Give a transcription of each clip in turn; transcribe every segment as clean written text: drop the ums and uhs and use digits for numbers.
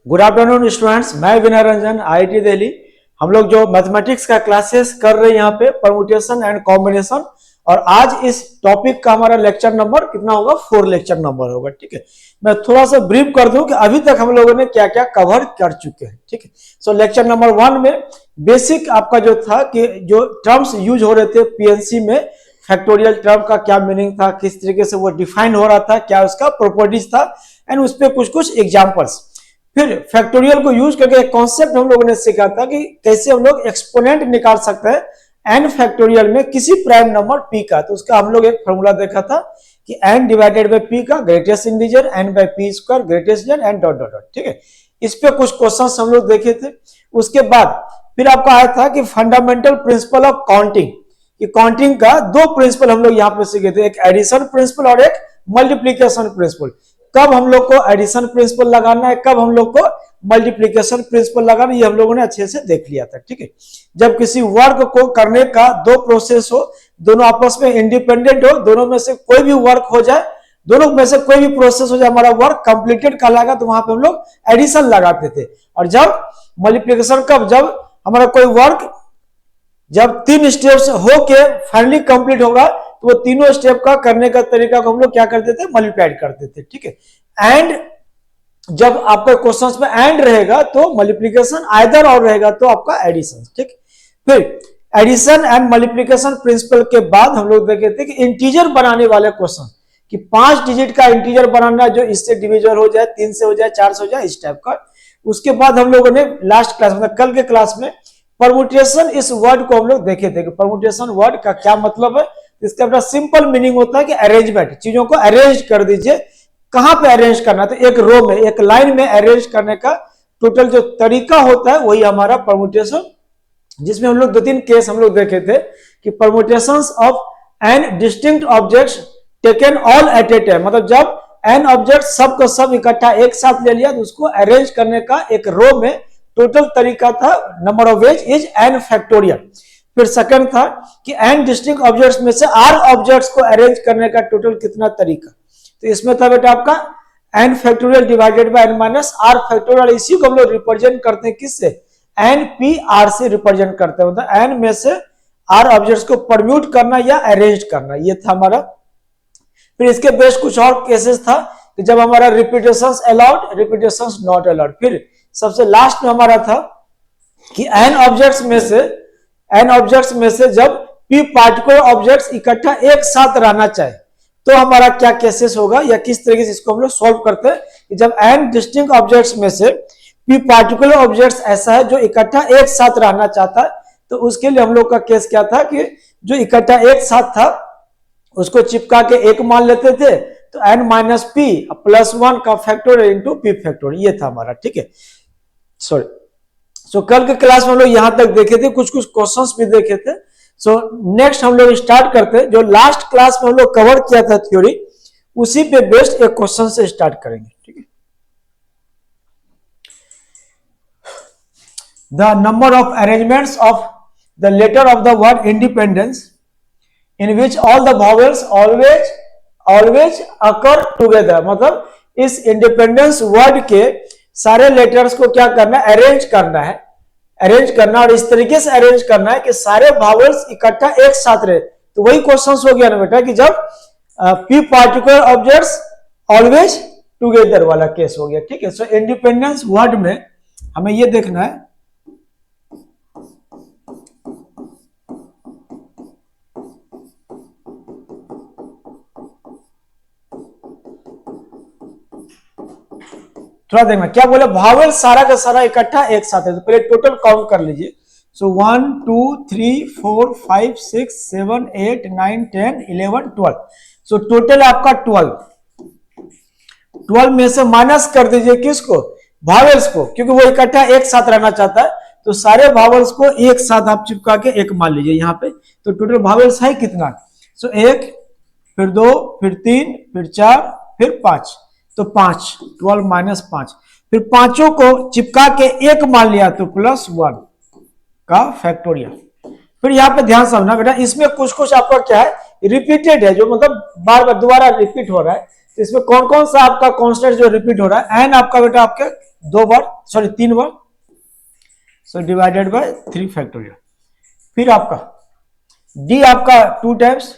Good afternoon students, मैं विनय Ranjan IIT Delhi. हम लोग जो मैथमेटिक्स का क्लासेस कर रहे हैं यहाँ पे परम्यूटेशन एंड कॉम्बिनेशन, और आज इस टॉपिक का हमारा लेक्चर नंबर कितना होगा, 4 लेक्चर नंबर होगा। ठीक है, मैं थोड़ा सा ब्रीफ कर दूं कि अभी तक हम लोगों ने क्या क्या कवर कर चुके हैं। ठीक है, सो लेक्चर नंबर 1 में बेसिक आपका जो था कि जो टर्म्स यूज हो रहे थे पीएनसी में, फैक्टोरियल टर्म का क्या मीनिंग था, किस तरीके से वो डिफाइन हो रहा था, क्या उसका प्रॉपर्टीज था, एंड उस पर कुछ कुछ एग्जांपल्स। फिर फैक्टोरियल को यूज करके एक कॉन्सेप्ट हम लोगों ने सीखा था कि कैसे हम लोग एक्सपोनेंट निकाल सकते हैं एन फैक्टोरियल में किसी प्राइम नंबर पी का। तो उसका हम लोग एक फॉर्मूला देखा था कि एन डिवाइडेड बाय पी का greatest integer n by p square greatest integer and dot dot dot. ठीक है, इस पे कुछ क्वेश्चंस हम लोग देखे थे। उसके बाद फिर आपका आया था कि फंडामेंटल प्रिंसिपल ऑफ काउंटिंग, कि काउंटिंग का 2 प्रिंसिपल हम लोग यहाँ पे सीखे थे, एक एडिशन प्रिंसिपल और एक मल्टीप्लीकेशन प्रिंसिपल। कब हम लोग को एडिशन प्रिंसिपल लगाना है, कब हम लोग को मल्टीप्लिकेशन प्रिंसिपल लगाना, ये हम लोगों ने अच्छे से देख लिया था। ठीक है, जब किसी वर्क को करने का 2 प्रोसेस हो, दोनों आपस में इंडिपेंडेंट हो, दोनों में से कोई भी वर्क हो जाए, दोनों में से कोई भी प्रोसेस हो जाए, हमारा वर्क कंप्लीटेड कहलाएगा, तो वहां पे हम लोग एडिशन लगाते थे। और जब मल्टीप्लिकेशन, कब, जब हमारा कोई वर्क जब 3 स्टेप्स होके फाइनली कंप्लीट होगा, तो वो तीनों स्टेप का करने का तरीका को हम लोग क्या करते थे, मल्टीप्लाइड करते थे। ठीक है, एंड जब आपका क्वेश्चंस में एंड रहेगा तो मल्टीप्लिकेशन, आइदर और रहेगा तो आपका एडिशन। ठीक, फिर एडिशन एंड मल्टीप्लिकेशन प्रिंसिपल के बाद हम लोग देखे थे कि इंटीजर बनाने वाले क्वेश्चन, कि 5 डिजिट का इंटीजर बनाना जो इससे डिविजन हो जाए, 3 से हो जाए, 4 से हो जाए, इस टाइप का। उसके बाद हम लोगों ने लास्ट क्लास मतलब कल के क्लास में परम्यूटेशन इस वर्ड को हम लोग देखे थे कि परम्यूटेशन वर्ड का क्या मतलब है। इसका अपना सिंपल मीनिंग होता है कि अरेंजमेंट, चीजों को अरेंज कर दीजिए। कहां पे अरेंज करना, तो एक रो में, एक लाइन में अरेंज करने का टोटल जो तरीका होता है वही हमारा परम्यूटेशन, जिसमें हम लोग 2-3 केस हम लोग देखे थे कि permutations of n distinct objects taken all at a time, मतलब जब एन ऑब्जेक्ट सब का सब इकट्ठा एक साथ ले लिया तो उसको अरेंज करने का एक रो में टोटल तरीका था, number of veg is n factorial. फिर सेकंड था कि एन डिस्टिंक्ट ऑब्जेक्ट्स में से आर ऑब्जेक्ट्स को अरेंज करने का टोटल कितना तरीका। तो इसमें था बेटा आपका n factorial divided by n minus are factorial. इसी को हम लोग रिप्रेजेंट करते हैं किससे, एन पी आर से रिप्रेजेंट करते हैं, मतलब एन में से आर ऑब्जेक्ट्स को परम्यूट करना या अरेंज करना, ये था हमारा। फिर इसके बेस्ड कुछ और केसेस था कि जब हमारा repetitions allowed, repetitions not allowed. फिर सबसे लास्ट में हमारा था कि एन ऑब्जेक्ट्स में से जब पी पार्टिकुलर ऑब्जेक्ट्स इकट्ठा एक साथ रहना चाहे तो हमारा क्या केसेस होगा, या किस तरीके से इसको हम लोग सॉल्व करते हैं कि जब एन डिस्टिंक्ट ऑब्जेक्ट्स में से पी पार्टिकुलर ऑब्जेक्ट्स ऐसा है जो इकट्ठा एक साथ रहना चाहता है, तो उसके लिए हम लोग का केस क्या था कि जो इकट्ठा एक साथ था उसको चिपका के एक मान लेते थे, तो एन माइनस पी प्लस 1 का फैक्टोरियल इंटू पी फैक्टोरियल, ये था हमारा। ठीक है, सो कल के क्लास में हम लोग यहां तक देखे थे, कुछ कुछ क्वेश्चंस भी देखे थे। सो नेक्स्ट हम लोग स्टार्ट करते हैं, जो लास्ट क्लास में हम लोग कवर किया था थ्योरी, उसी पे बेस्ड एक क्वेश्चन से स्टार्ट करेंगे। ठीक है, the number of arrangements of the letter of the word independence in which all the vowels always occur together, मतलब इस इंडिपेंडेंस वर्ड के सारे लेटर्स को क्या करना है, अरेंज करना, और इस तरीके से अरेंज करना है कि सारे वावल्स इकट्ठा एक साथ रहे। तो वही क्वेश्चन हो गया ना बेटा कि जब P particular objects always together वाला केस हो गया। ठीक है, सो इंडिपेंडेंस वर्ड में हमें ये देखना है थोड़ा देखना क्या बोले, भावेल सारा का सारा इकट्ठा एक साथ है। तो पहले टोटल काउंट कर लीजिए। सो 1 2 3 4 5 6 7 8 9 10 11 12। सो टोटल आपका 12 में से माइनस कर दीजिए किसको, भावेल्स को, क्योंकि वो इकट्ठा एक साथ रहना चाहता है। तो सारे भावेल्स को एक साथ आप चिपका के एक मान लीजिए यहाँ पे। तो टोटल भावेल्स है कितना, सो 1, फिर 2, फिर 3, फिर 4, फिर 5, तो 5, 12 माइनस 5, फिर पांचों को चिपका के एक मान लिया तो प्लस 1 का फैक्टोरियल। फिर यहाँ पे ध्यान समझना बेटा, इसमें कुछ कुछ आपका क्या है, रिपीटेड है, जो मतलब बार बार दोबारा रिपीट हो रहा है। तो इसमें कौन कौन सा आपका कॉन्स्टेंट जो रिपीट हो रहा है, एन आपका बेटा आपके दो बार, सॉरी 3 बार, सो डिवाइडेड बाय 3 फैक्टोरियल। फिर आपका डी आपका 2 टाइम्स,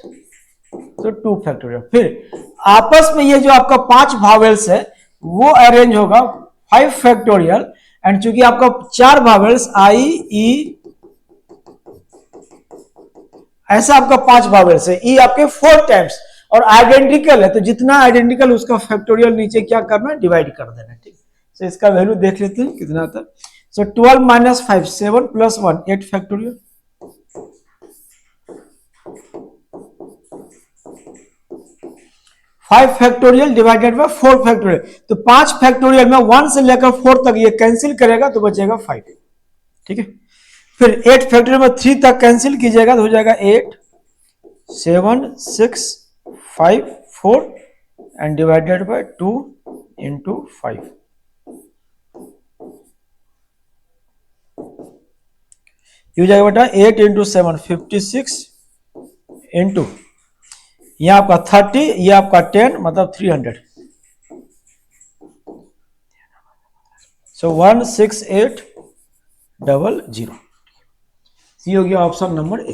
तो 2 फैक्टोरियल। फिर आपस में ये जो आपका 5 भावेल्स है वो अरेंज होगा 5 फैक्टोरियल, एंड चूंकि आपका 4 भावेल्स आई ई, ऐसा आपका 5 भावेल्स है, ई आपके 4 टाइम्स और आइडेंटिकल है, तो जितना आइडेंटिकल उसका फैक्टोरियल नीचे क्या करना, डिवाइड कर देना। ठीक, तो इसका वैल्यू देख लेते हैं कितना था। सो 12 minus 5 7 plus 1 8 factorial. 5 factorial divided bye 4 factorial, तो 5 फैक्टोरियल में 1 से लेकर 4 तक ये कैंसिल करेगा तो बचेगा 5। ठीक है, फिर 8 फैक्टोरियल में 3 तक कैंसिल कीजिएगा तो हो जाएगा 8 7 6 5 4 एंड डिवाइडेड बाय 2 इंटू 5। ये हो जाएगा बेटा 8 इंटू 7 56 इंटू ये आपका 30, ये आपका 10 मतलब 300। सो 16800। सी हो गया ऑप्शन नंबर ए।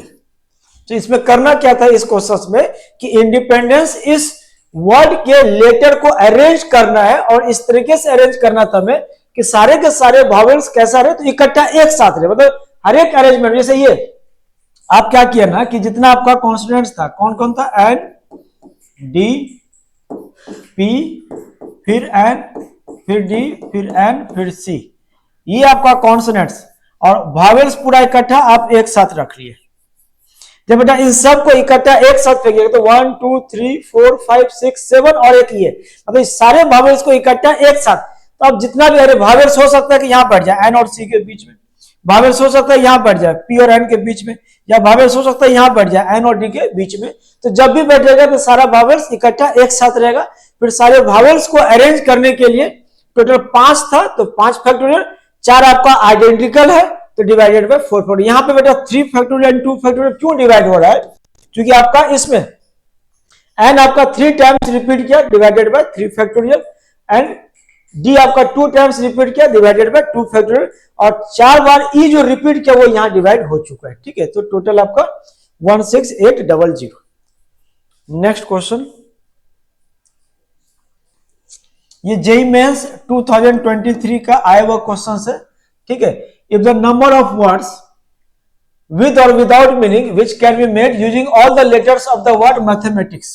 तो इसमें करना क्या था इस क्वेश्चन में कि इंडिपेंडेंस इस वर्ड के लेटर को अरेंज करना है, और इस तरीके से अरेंज करना था हमें कि सारे के सारे वॉवेल्स कैसा रहे, तो इकट्ठा एक साथ रहे, मतलब हर एक अरेंजमेंट। जैसे ये आप क्या किया ना कि जितना आपका कॉन्स्टिट्यूएंट्स था, कौन कौन था, एन डी पी, फिर एन, फिर डी, फिर एन, फिर सी, ये आपका कॉन्सोनेंट्स और वॉवेल्स पूरा इकट्ठा आप एक साथ रख लिए। जब बेटा इन सब को इकट्ठा एक साथ फेंकिएगा तो 1 2 3 4 5 6 7 और एक ये, मतलब इस सारे वॉवेल्स को इकट्ठा एक साथ, तो अब जितना भी, अरे वॉवेल्स हो सकता है कि यहां बैठ जाए एन और सी के बीच में, वॉवेल्स हो सकता है यहां बैठ जाए पी और एन के बीच में, या वॉवेल्स हो सकता है यहां बैठ जाए एन और डी के बीच में। तो जब भी बैठेगा तो सारा वॉवेल्स इकट्ठा एक साथ रहेगा। फिर सारे वॉवेल्स को अरेंज करने के लिए टोटल 5 था, तो 5 फैक्टोरियल, 4 आपका आइडेंटिकल है तो डिवाइडेड बाय 4 फैक्टोरियल। यहां पे बेटा 3 फैक्टोरियल एंड 2 फैक्टोरियल क्यों डिवाइड हो रहा है, क्योंकि आपका इसमें एन आपका 3 टाइम्स रिपीट किया divided by 3 factorial, and D आपका 2 टाइम्स रिपीट किया डिवाइडेड बाय 2 फैक्टोरियल, और 4 बार ई जो रिपीट किया वो यहां डिवाइड हो चुका है। ठीक है, तो टोटल आपका 16800। नेक्स्ट क्वेश्चन, ये जेईई मेंस 2023 का आया हुआ क्वेश्चन है। ठीक है, if the number of words with or without meaning which can be made using all the letters of the word mathematics,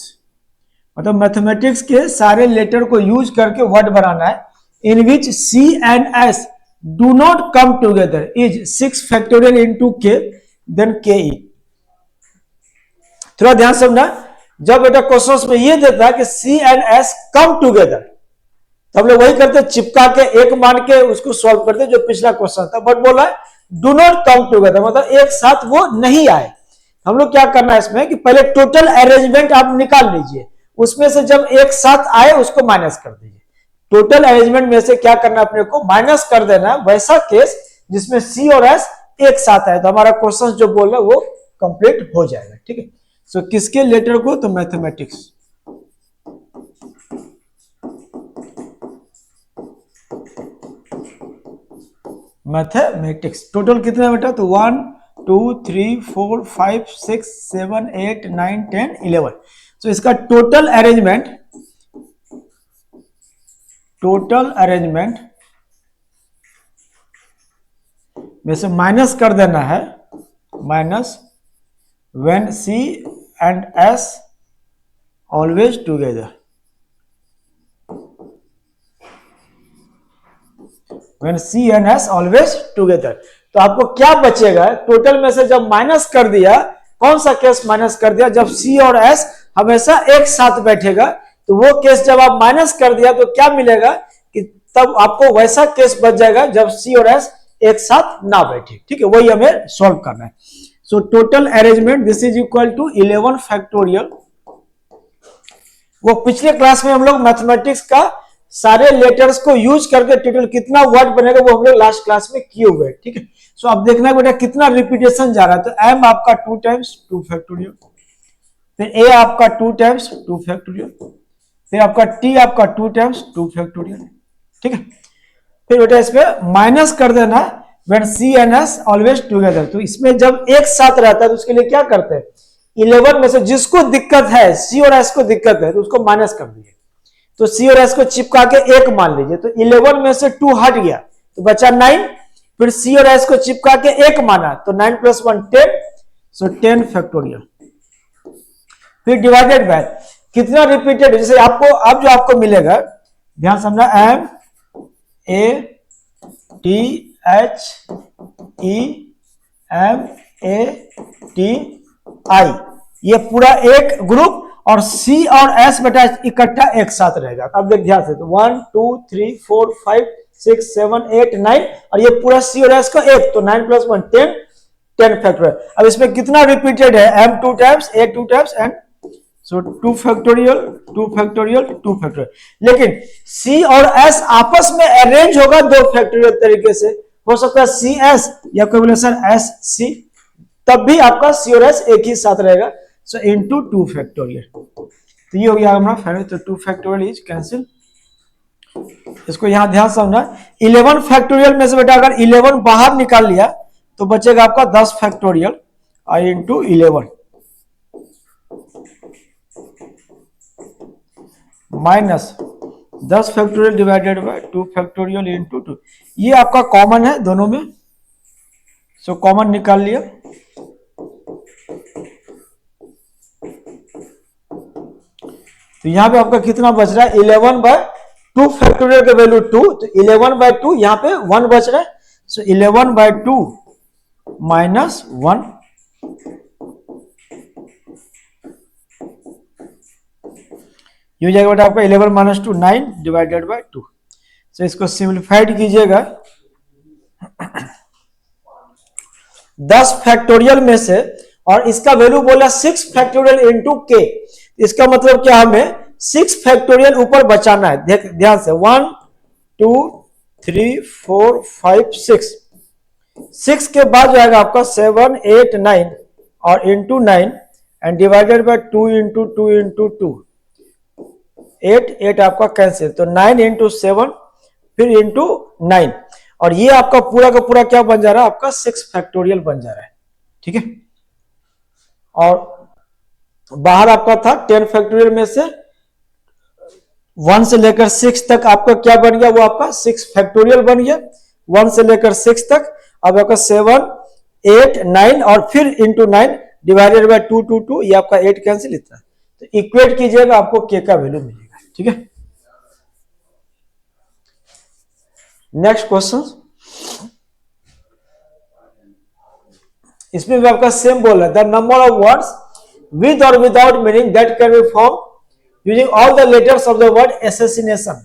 मतलब मैथमेटिक्स के सारे लेटर को यूज करके वर्ड बनाना है, इन विच C and S do not come together is 6 factorial into K then KE। थोड़ा ध्यान समझना, जब बेटा क्वेश्चन में ये देता है कि C and S come together, तो हम लोग वही करते, चिपका के एक मान के उसको सॉल्व करते जो पिछला क्वेश्चन था, बट बोला है डू नॉट कम टूगेदर, मतलब एक साथ वो नहीं आए। हम लोग क्या करना है इसमें कि पहले टोटल अरेंजमेंट आप निकाल लीजिए, उसमें से जब एक साथ आए उसको माइनस कर दीजिए। टोटल अरेंजमेंट में से क्या करना है, अपने को माइनस कर देना है वैसा केस जिसमें सी और एस एक साथ आए, तो हमारा क्वेश्चन जो बोल रहा है वो कंप्लीट हो जाएगा। ठीक है, सो किसके लेटर को, तो मैथमेटिक्स। मैथमेटिक्स टोटल कितना बेटा, तो 1 2 3 4 5 6 7 8 9 10 11। तो इसका टोटल अरेंजमेंट में से माइनस कर देना है, minus when C and S always together, when C and S always together। तो आपको क्या बचेगा, टोटल में से जब माइनस कर दिया, कौन सा केस माइनस कर दिया, जब C और S हमेशा एक साथ बैठेगा, तो वो केस जब आप माइनस कर दिया तो क्या मिलेगा कि तब आपको वैसा केस बच जाएगा जब C और S एक साथ ना बैठे। ठीक है, वही हमें सॉल्व करना है। So total arrangement this is equal to 11 factorial. वो पिछले क्लास में हम लोग मैथमेटिक्स का सारे लेटर्स को यूज करके टोटल कितना वर्ड बनेगा वो हम लोग लास्ट क्लास में किए हुए हैं। ठीक है, सो अब देखना है बेटा कितना रिपीटेशन जा रहा है, तो एम आपका 2 टाइम्स 2 फैक्टोरियल, फिर ए आपका 2 टाइम्स 2 फैक्टोरियल, फिर आपका टी आपका 2 टाइम्स 2 फैक्टोरियल। ठीक है, फिर बेटा इस पे माइनस कर देना when C and S always together. तो इसमें जब एक साथ रहता है तो उसके लिए क्या करते हैं, 11 में से जिसको दिक्कत है, सी और एस को दिक्कत है, तो उसको माइनस कर दिए। तो सी और एस को चिपका के एक मान लीजिए, तो 11 में से 2 हट गया तो बचा 9। फिर सी और एस को चिपका के एक माना तो 9 + 1 10, सो 10 फैक्टोरियल। फिर डिवाइडेड बाय कितना रिपीटेड, जैसे आपको अब जो आपको मिलेगा, ध्यान समझना, M A T H E M A T I, ये पूरा एक ग्रुप, और सी और एस बेटा इकट्ठा एक साथ रहेगा। अब देख ध्यान से, तो 1 2 3 4 5 6 7 8 9, और ये पूरा सी और एस का एक, तो 9 + 1 10, 10 फैक्टोरियल। अब इसमें कितना रिपीटेड है, m 2 times, a 2 times, and so 2 factorial 2 factorial 2 factorial. लेकिन c और s आपस में अरेंज होगा 2 फैक्टोरियल तरीके से, हो सकता है सी एस या कोएफिशिएंट एस सी, तब भी आपका सी और एस एक ही साथ रहेगा। सो इनटू 2 फैक्टोरियल, तो ये हो गया हमारा फाइनल। तो 2 फैक्टोरियल इज कैंसिल। इसको यहां ध्यान समझना, 11 फैक्टोरियल में से बेटा अगर 11 बाहर निकाल लिया तो बचेगा आपका 10 फैक्टोरियल आई into 11 minus 10 factorial divided bye 2 factorial into 2। ये आपका कॉमन है दोनों में, सो कॉमन निकाल लिया। तो यहां पे आपका कितना बच रहा है, 11/2 फैक्टोरियल का वैल्यू 2, तो 11/2 यहां पे 1 बच रहा है, सो 11/2 माइनस 1, ये हो जाएगा बेटा आपका 11 - 2 9 डिवाइडेड बाय 2। सो इसको सिंप्लीफाइड कीजिएगा, 10 फैक्टोरियल में से, और इसका वैल्यू बोला 6 फैक्टोरियल इंटू के, इसका मतलब क्या, हमें 6 फैक्टोरियल ऊपर बचाना है। ध्यान से, 1 2 3 4 5 6 के बाद जाएगा आपका 7 8 9 और into 9 and divided bye 2 into 2 into 2, 8 आपका कैंसिल, तो 9 इंटू 7 फिर इंटू 9, और ये आपका पूरा का पूरा क्या बन जा रहा है, आपका 6 फैक्टोरियल बन जा रहा है। ठीक है, और बाहर आपका था 10 फैक्टोरियल में से 1 से लेकर 6 तक आपका क्या बन गया, वो आपका 6 फैक्टोरियल बन गया, 1 से लेकर 6 तक। अब आपका 7 8 9 और फिर इंटू 9 डिवाइडेड बाय 2 2 2, ये आपका 8 कैंसिल, इतना। तो इक्वेट कीजिएगा, आपको के का वैल्यू मिलेगा। ठीक है, नेक्स्ट क्वेश्चन, इसमें भी आपका सेम बोल रहा है, the number of words with or without meaning that can be formed using all the letters of the word assassination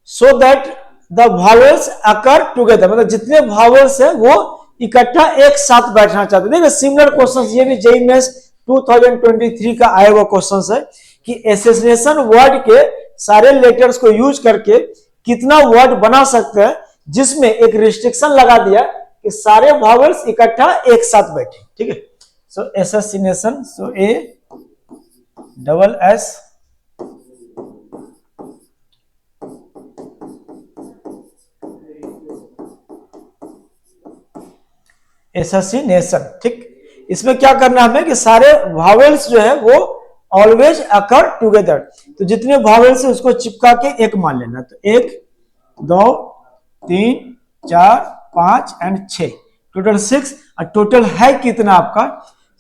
so that the vowels occur together, मतलब जितने vowels है वो इकट्ठा एक साथ बैठना चाहते हैं। देखिए सिमिलर क्वेश्चंस ये भी जेईई मेंस 2023 का आया हुआ क्वेश्चंस है कि एसेसिनेशन वर्ड के सारे लेटर्स को यूज करके कितना वर्ड बना सकते हैं, जिसमें एक रिस्ट्रिक्शन लगा दिया कि सारे vowels इकट्ठा एक साथ बैठे। ठीक है, so assassination, so A double S assassination। ठीक, इसमें क्या करना हमें कि सारे vowels जो है वो ऑलवेज अकर टुगेदर, तो जितने vowels है उसको चिपका के एक मान लेना, तो 1 2 3 4 5 एंड 6, टोटल 6, और टोटल है कितना आपका,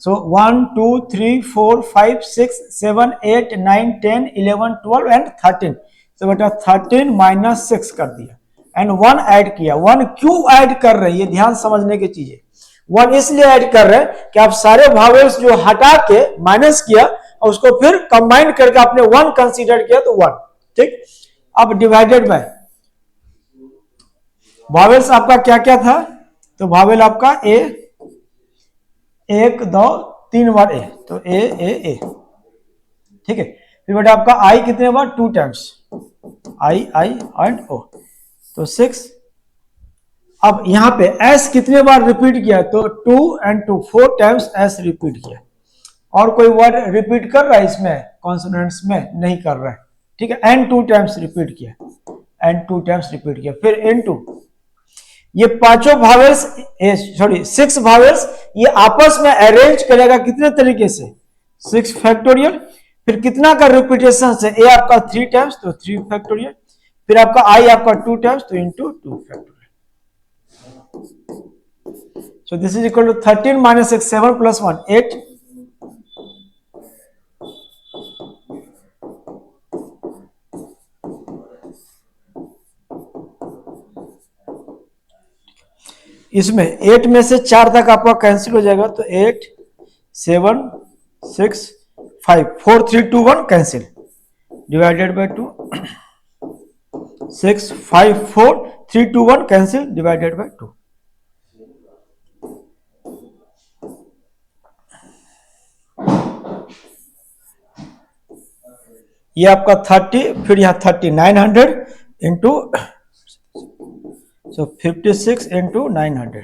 सो 1 2 3 4 5 6 7 8 9 10 11 12 एंड 13, तो बेटा 13 माइनस 6 कर दिया एंड 1 ऐड किया। 1 क्यों ऐड कर रहे हैं, ये ध्यान समझने की चीज है। 1 इसलिए ऐड कर रहे हैं कि आप सारे vowels जो हटा के माइनस किया और उसको फिर कंबाइन करके आपने 1 कंसीडर किया, तो 1। ठीक, अब डिवाइडेड बाय vowels आपका क्या क्या था, तो vowel आपका ए 1 2 3 बार ए, तो ए। ठीक है, फिर बेटा आपका आई कितने बार, 2 टाइम्स, आई एंड ओ, तो 6। अब यहां पे एस कितने बार रिपीट किया, तो 2 एंड 2 4 टाइम्स एस रिपीट किया। और कोई वर्ड रिपीट कर रहा है इसमें कॉन्सोनेंट्स में, नहीं कर रहा है। ठीक है, एन 2 टाइम्स रिपीट किया, एंड 2 टाइम्स रिपीट किया, फिर इनटू ये पांचों भावेल्स, सॉरी 6 भावेल्स, ये आपस में अरेंज करेगा कितने तरीके से, 6 फैक्टोरियल, फिर कितना का रिपीटेशन है, ए आपका 3 टाइम्स तो 3 फैक्टोरियल, फिर आपका आई आपका 2 टाइम्स तो into 2 factorial. So this is equal to 13 minus 6, 7 plus 1, 8. इसमें 8 में से 4 तक आपका कैंसिल हो जाएगा, तो 8 7 6 5 4 3 2 1 cancel, divided by 2, 6 5 4 3 2 1 cancel, divided by 2। ये आपका 30, फिर यहाँ 30, 900 इंटू, सो 56 इंटू 900,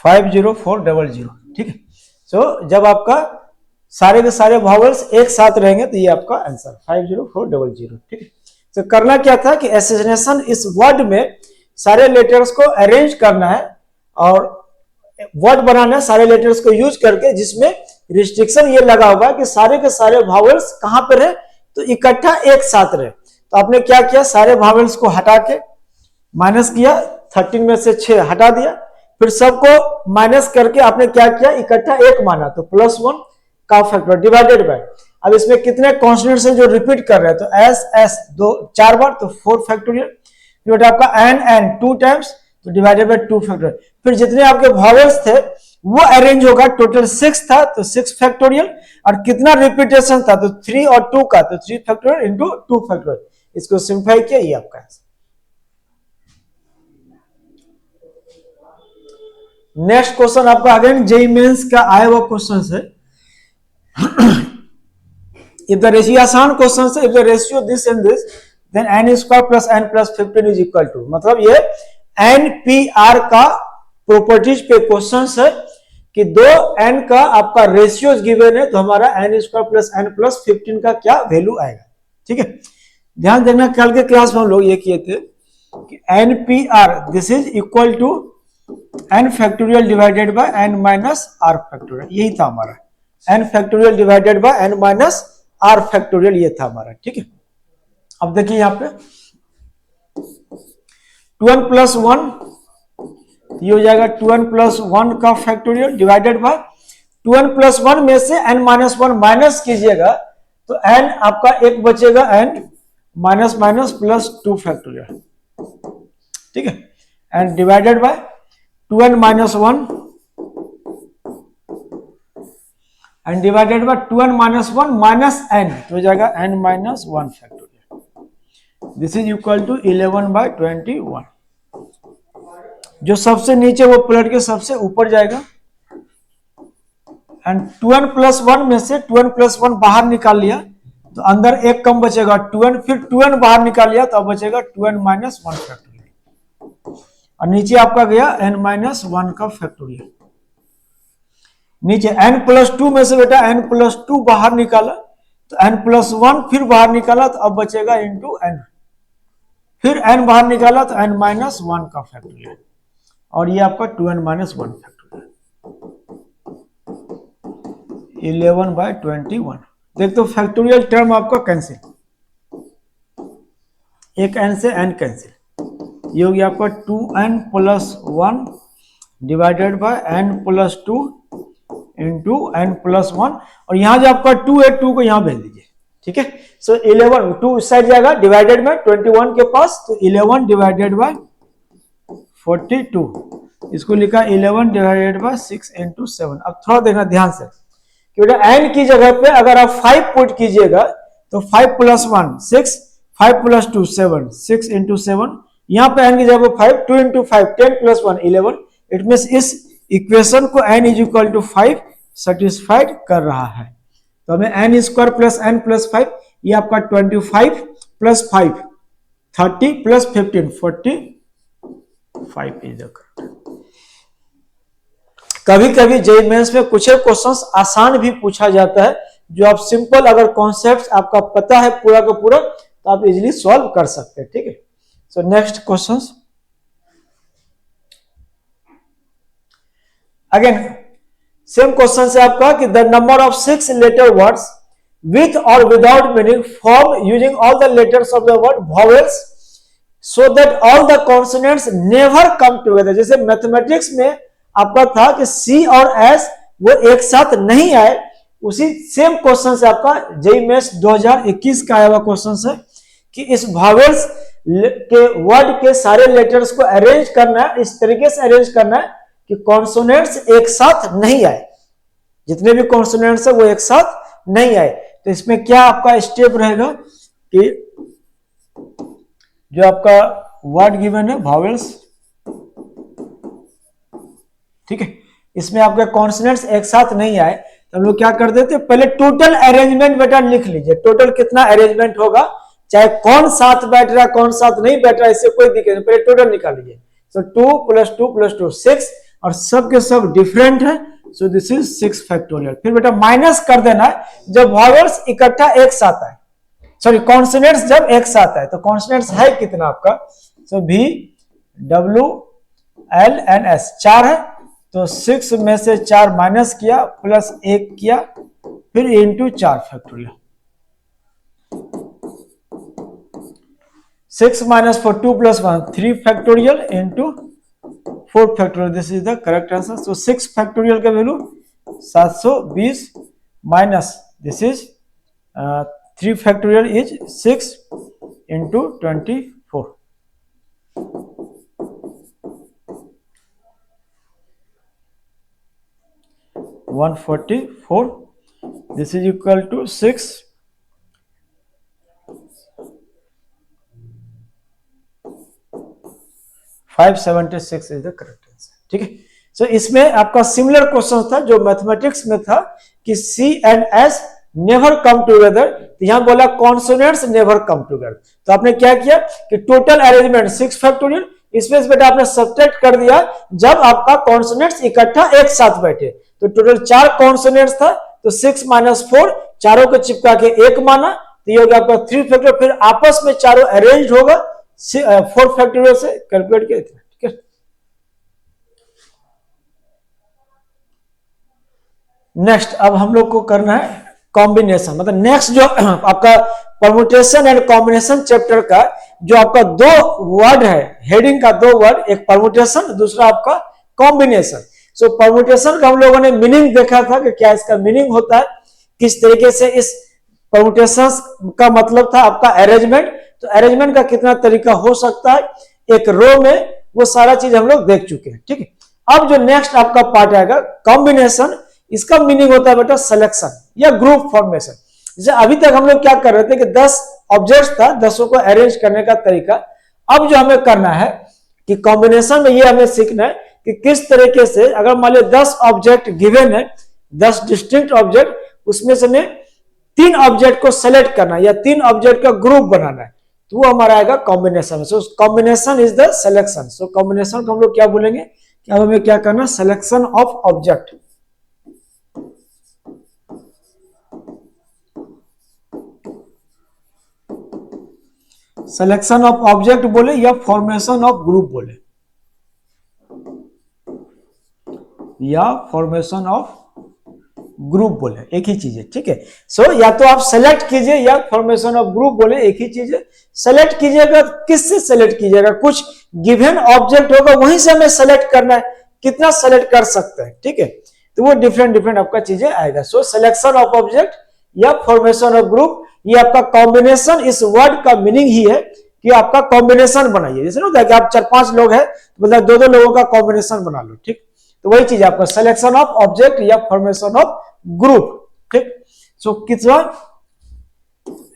$50400, ठीक है। सो जब आपका सारे के सारे भावल्स एक साथ रहेंगे तो ये आपका आंसर 50400, ठीक है। तो करना क्या था कि एसेसिनेशन इस वर्ड में सारे लेटर्स को अरेंज करना है और वर्ड बनाना है सारे लेटर्स को यूज करके, जिसमें रिस्ट्रिक्शन ये लगा हुआ है कि सारे के सारे भावल्स कहां पर रहे, तो इकट्ठा एक साथ रहे। तो आपने क्या किया, सारे भावल्स को हटा के माइनस किया, 13 में से 6 हटा दिया, फिर सबको माइनस करके आपने क्या किया, इकट्ठा एक माना, तो +1 का फैक्टर डिवाइडेड बाय, अब इसमें कितने कॉन्स्टेंट्स हैं जो रिपीट कर रहे हैं, तो एस 4 बार तो 4 फैक्टोरियल, फिर आपका एन 2 टाइम्स तो डिवाइडेड बाय 2 फैक्टोरियल, फिर जितने आपके भावेल्स थे वो अरेंज होगा, टोटल 6 था तो 6 फैक्टोरियल, और कितना रिपीटेशन था तो 3 और 2 का तो 3 फैक्टोरियल इंटू 2 फैक्टोरियल, इसको सिंप्लीफाई किया, ये आपका आंसर। नेक्स्ट क्वेश्चन आपका अगेन जेईई मेंस का आया हुआ क्वेश्चन है। If the ratio, आसान क्वेश्चन है, if the ratio this and this, then n square plus n plus 15 is equal to, मतलब ये NPR का प्रॉपर्टीज पे क्वेश्चन है कि दो n का आपका रेशियोज गिवन है, तो हमारा n square plus n plus 15 का क्या वैल्यू आएगा, ठीक है। ध्यान देना, कल के क्लास में हम लोग ये किए थे कि NPR this is equal to n factorial divided by n minus r factorial, यही था हमारा, n factorial divided by n minus r factorial, ये था हमारा, ठीक है। अब देखिए यहाँ पे 2n प्लस 1, ये हो जाएगा 2n प्लस 1 का factorial divided by 2n plus 1 में से n माइनस 1 माइनस कीजिएगा तो n आपका एक बचेगा, n minus minus plus 2 factorial, ठीक है, and divided by 2n minus 1 and divided by 2n minus 1 minus n, तो हो जाएगा n minus 1 factorial, this is equal to 11/21। जो सबसे नीचे वो पलट के सबसे ऊपर जाएगा, एंड 2n प्लस 1 में से 2n प्लस 1 बाहर निकाल लिया तो अंदर एक कम बचेगा 2n, फिर 2n बाहर निकाल लिया तो अब बचेगा 2n माइनस 1 फैक्टोरियल, और नीचे आपका गया n माइनस 1 का फैक्टोरियल। नीचे n प्लस 2 में से बेटा n प्लस 2 बाहर निकाला तो n प्लस 1 फिर बाहर निकाला तो अब बचेगा इंटू n, फिर n बाहर निकाला तो n माइनस 1 का फैक्टोरियल, और ये आपका 2n माइनस 1 फैक्टोरियल, 11/21। देख तो फैक्टोरियल टर्म आपका कैंसिल, एक n से n कैंसिल, ये हो गया आपका 2n plus 1 divided by n plus 2 into n plus 1, और यहां जो आपका 2 है 2 को यहां भेज दीजिए, ठीक है। सो 11 2 इस साइड जाएगा डिवाइडेड बाय 21 के पास, तो 11 डिवाइडेड बाय 42, इसको लिखा 11 डिवाइडेड बाय 6 इंटू 7। अब थोड़ा देखना ध्यान से कि बेटा n की जगह पे अगर आप 5 पुट कीजिएगा तो 5 प्लस 1 6, 5 प्लस 2 7, 6 इंटू 7, यहाँ पे n की जगह पे 5, 2 इंटू 5 10 प्लस 1 11, इट मीन्स इस इक्वेशन को n is equal to 5 satisfied कर रहा है। तो हमें n square plus n plus 5, ये आपका 25 plus 5 30 plus 15 40 5 is the correct. कभी कभी जेईई मेंस में कुछ क्वेश्चंस आसान भी पूछा जाता है, जो आप सिंपल अगर कॉन्सेप्ट आपका पता है पूरा का पूरा तो आप इजीली सॉल्व कर सकते हैं, ठीक है। So next questions again same question से आपका कि the number of 6 letter words with और without meaning form using all the letters of the word vowels so that all the consonants never come together. जैसे mathematics में आपका था कि सी और एस वो एक साथ नहीं आए, उसी सेम क्वेश्चन से आपका जेईई मेंस 2021 का आया हुआ क्वेश्चन है कि इस वॉवेल्स के वर्ड के सारे लेटर्स को अरेंज करना है, इस तरीके से अरेंज करना है कि कॉन्सोनेंट्स एक साथ नहीं आए, जितने भी कॉन्सोनेंट्स है वो एक साथ नहीं आए। तो इसमें क्या आपका स्टेप रहेगा कि जो आपका वर्ड गिवन है वॉवेल्स, ठीक है, इसमें आपके कॉन्सोनेंट्स एक साथ नहीं आए तो हम लोग क्या कर देते, पहले टोटल अरेंजमेंट बेटा लिख लीजिए, टोटल कितना अरेंजमेंट होगा, चाहे कौन साथ बैठ रहा कौन साथ नहीं बैठ रहा इससे कोई दिक्कत नहीं, पहले टोटल निकाल लीजिए। सो 2 + 2 + 2 6 और सब के सब डिफरेंट है, सो दिस इज 6 फैक्टोरियल। फिर बेटा माइनस कर देना है जब वॉवेल्स इकट्ठा एक साथ आए, सॉरी कॉन्सोनेंट्स जब एक साथ आए, तो कॉन्सोनेंट्स है कितना आपका, सो V W L N S 4 है, तो 6 में से 4 माइनस किया प्लस 1 किया फिर into 4 factorial. 6 - 4 2 + 1 3 factorial into 4 factorial, this is the correct answer. So 6 factorial का value 720 minus this is 3 factorial is 6 into 24। $144, this is equal to 6 576 is the correct answer, ठीक है। सो इसमें आपका सिमिलर क्वेश्चन था जो मैथमेटिक्स में था कि C and S never come together, यहां बोला कॉन्सोनेंट्स नेवर कम टुगेदर, तो आपने क्या किया कि टोटल अरेंजमेंट 6 फैक्टोरियल, इसमें से बेटा आपने सब्ट्रैक्ट कर दिया जब आपका कॉन्सोनेंट्स इकट्ठा एक साथ बैठे, तो टोटल 4 कॉन्सोनेंट्स था, तो 6 - 4 चारों को चिपका के एक माना, तो ये हो गया आपका 3 फैक्टोरियल, फिर आपस में चारों अरेंज होगा 4 फैक्टोरियल से कैलकुलेट किया, ठीक है। नेक्स्ट अब हम लोग को करना है कॉम्बिनेशन, मतलब नेक्स्ट जो आपका परमुटेशन एंड कॉम्बिनेशन चैप्टर का जो आपका 2 वर्ड है, हेडिंग का 2 वर्ड, एक परमुटेशन दूसरा आपका कॉम्बिनेशन। सो परमुटेशन का हम लोगों ने मीनिंग देखा था कि क्या इसका मीनिंग होता है, किस तरीके से इस परमुटेशन का मतलब था आपका अरेंजमेंट, तो अरेंजमेंट का कितना तरीका हो सकता है एक रो में, वो सारा चीज हम लोग देख चुके हैं, ठीक है। अब जो नेक्स्ट आपका पार्ट आएगा कॉम्बिनेशन, इसका मीनिंग होता है बेटा सिलेक्शन या ग्रुप फॉर्मेशन। जैसे अभी तक हम लोग क्या कर रहे थे कि 10 ऑब्जेक्ट्स था, 10 को अरेंज करने का तरीका। अब जो हमें करना है कि कॉम्बिनेशन में ये हमें सीखना है कि किस तरीके से अगर मान लो 10 ऑब्जेक्ट गिवन है, 10 डिस्टिंक्ट ऑब्जेक्ट, उसमें से हमें 3 ऑब्जेक्ट को सेलेक्ट करना है या 3 ऑब्जेक्ट का ग्रुप बनाना है, तो वो हमारा आएगा combination. So combination is the selection. So combination को हम लोग क्या बोलेंगे कि अब हमें क्या करना, selection of object, selection of object बोले या फॉर्मेशन ऑफ ग्रुप बोले या फॉर्मेशन ऑफ ग्रुप बोले, एक ही चीज है, ठीक है। सो या तो आप सेलेक्ट कीजिए या फॉर्मेशन ऑफ ग्रुप बोले, एक ही चीज है। सेलेक्ट कीजिएगा, किससे सेलेक्ट कीजिएगा, कुछ गिवन ऑब्जेक्ट होगा वहीं से हमें सेलेक्ट करना है, कितना सेलेक्ट कर सकते हैं, ठीक है, तो वो डिफरेंट आपका चीजें आएगा। सो सिलेक्शन ऑफ ऑब्जेक्ट या फॉर्मेशन ऑफ ग्रुप, ये आपका कॉम्बिनेशन, इस वर्ड का मीनिंग ही है कि आपका कॉम्बिनेशन बनाइए। जैसे ना होता है कि आप 4-5 लोग हैं तो मतलब 2-2 लोगों का कॉम्बिनेशन बना लो, ठीक, तो वही चीज आपका सिलेक्शन ऑफ ऑब्जेक्ट या फॉर्मेशन ऑफ ग्रुप, ठीक। सो कितना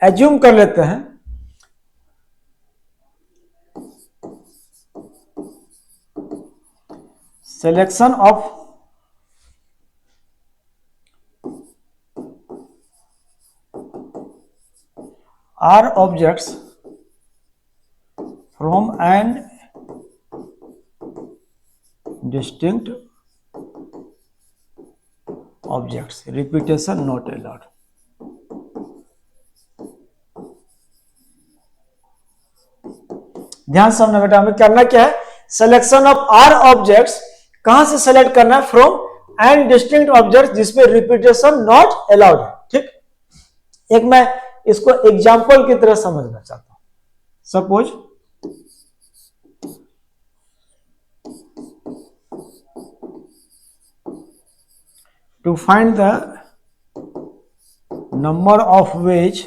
एज्यूम कर लेते हैं, selection of are objects from an distinct objects, repetition not allowed. ध्यान से समझना बेटा, हमें करना क्या है, सिलेक्शन ऑफ आर ऑब्जेक्ट्स, कहां से सेलेक्ट करना है, फ्रॉम एंड डिस्टिंक्ट ऑब्जेक्ट्स जिसमें रिपीटेशन नॉट अलाउड है। ठीक, एक मैं इसको एग्जांपल की तरह समझना चाहता हूं। Suppose to find the number of ways,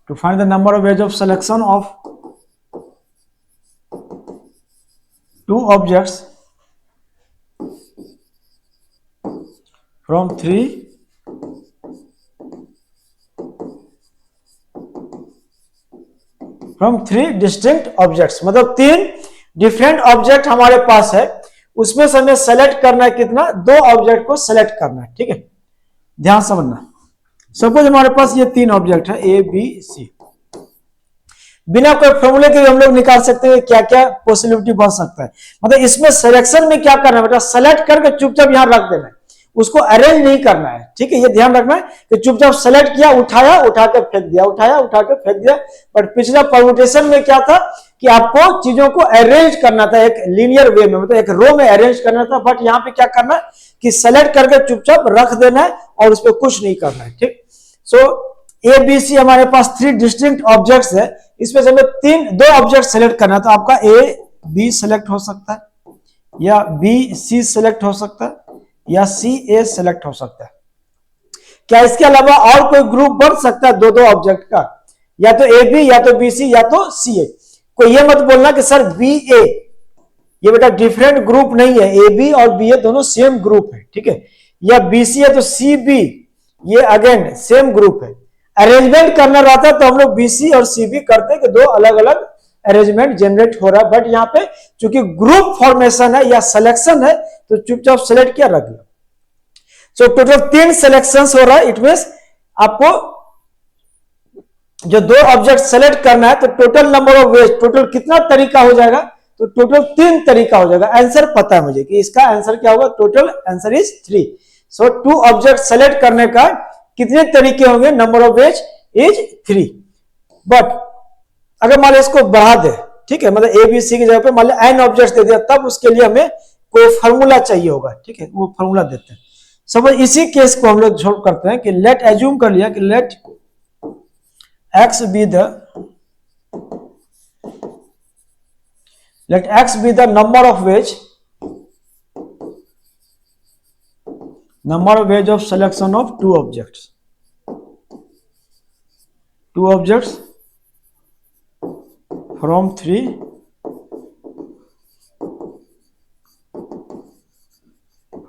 to find the number of ways of selection of two objects from three distinct objects, मतलब 3 डिफरेंट ऑब्जेक्ट हमारे पास है, उसमें से हमें सेलेक्ट करना है कितना, 2 ऑब्जेक्ट को सेलेक्ट करना है। ठीक है, ध्यान समझना। सपोज हमारे पास ये 3 ऑब्जेक्ट है ए बी सी, बिना कोई फॉर्मूले के हम लोग निकाल सकते हैं क्या क्या पॉसिबिलिटी बन सकता है। मतलब इसमें सिलेक्शन में क्या करना है बेटा, सेलेक्ट करके चुपचाप यहां रख देना है, उसको अरेंज नहीं करना है। ठीक है, ये ध्यान रखना है कि चुपचाप सेलेक्ट किया, उठाया, उठा के फेंक दिया, उठाया, उठा के फेंक दिया। बट पिछला परम्यूटेशन में क्या था कि आपको चीजों को अरेंज करना था एक लीनियर वे में, मतलब एक रो में अरेंज करना था। बट यहाँ पे क्या करना है कि सेलेक्ट करके चुपचाप रख देना है और उस पर कुछ नहीं करना है। ठीक, सो ए बी सी हमारे पास 3 डिस्टिंक्ट ऑब्जेक्ट्स है, इसमें से हमें 2 ऑब्जेक्ट सेलेक्ट करना है। तो आपका ए बी सेलेक्ट हो सकता है, या बी सी सेलेक्ट हो सकता है, या सी ए सेलेक्ट हो सकता है। क्या इसके अलावा और कोई ग्रुप बन सकता है 2 ऑब्जेक्ट का, या तो ए बी, या तो बी सी, या तो सी ए। कोई ये मत बोलना कि सर बी ए, ये बेटा डिफरेंट ग्रुप नहीं है, ए बी और बी ए दोनों सेम ग्रुप है। ठीक है, या बी सी है तो सी बी, ये अगेन सेम ग्रुप है। अरेंजमेंट करना रहता तो हम लोग बी सी और सी बी करते कि 2 अलग अलग अरेंजमेंट जनरेट हो रहा है। बट यहाँ पे चूंकि ग्रुप फॉर्मेशन है या सिलेक्शन है तो चुपचाप सेलेक्ट किया, रख दिया। सो टोटल 3 सिलेक्शंस हो रहा है। इट मींस आपको जो 2 ऑब्जेक्ट सेलेक्ट करना है तो total number of veg, total कितना तरीका हो जाएगा, तो टोटल 3 तरीका हो जाएगा। आंसर पता है मुझे कि इसका आंसर क्या होगा, total answer is 3। So 2 object select करने का कितने तरीके होंगे, number of veg is 3। But अगर मान लो इसको बढ़ा दे, ठीक है, मतलब ए बी सी की जगह पे मान लो n ऑब्जेक्ट दे दिया, तब उसके लिए हमें कोई फॉर्मूला चाहिए होगा। ठीक है, वो फॉर्मूला देते हैं। सपोज इसी केस को हम लोग सॉल्व करते हैं कि लेट एज्यूम कर लिया कि let x be the number of ways of selection of 2 objects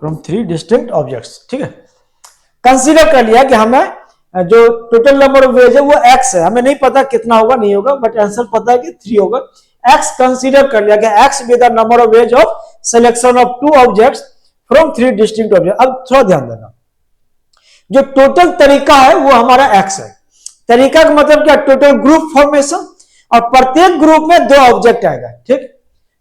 from 3 distinct objects। ठीक है, कंसीडर कर लिया कि हमें जो टोटल नंबर ऑफ वेज है वो x है, हमें नहीं पता कितना होगा, नहीं होगा, बट आंसर पता है कि 3 होगा। x कंसीडर कर लिया कि x be the number of ways of selection of 2 objects from 3 distinct objects। अब थोड़ा ध्यान देना, जो टोटल तरीका है वो हमारा x है। तरीका का मतलब क्या, टोटल ग्रुप फॉर्मेशन, और प्रत्येक ग्रुप में 2 ऑब्जेक्ट आएगा। ठीक,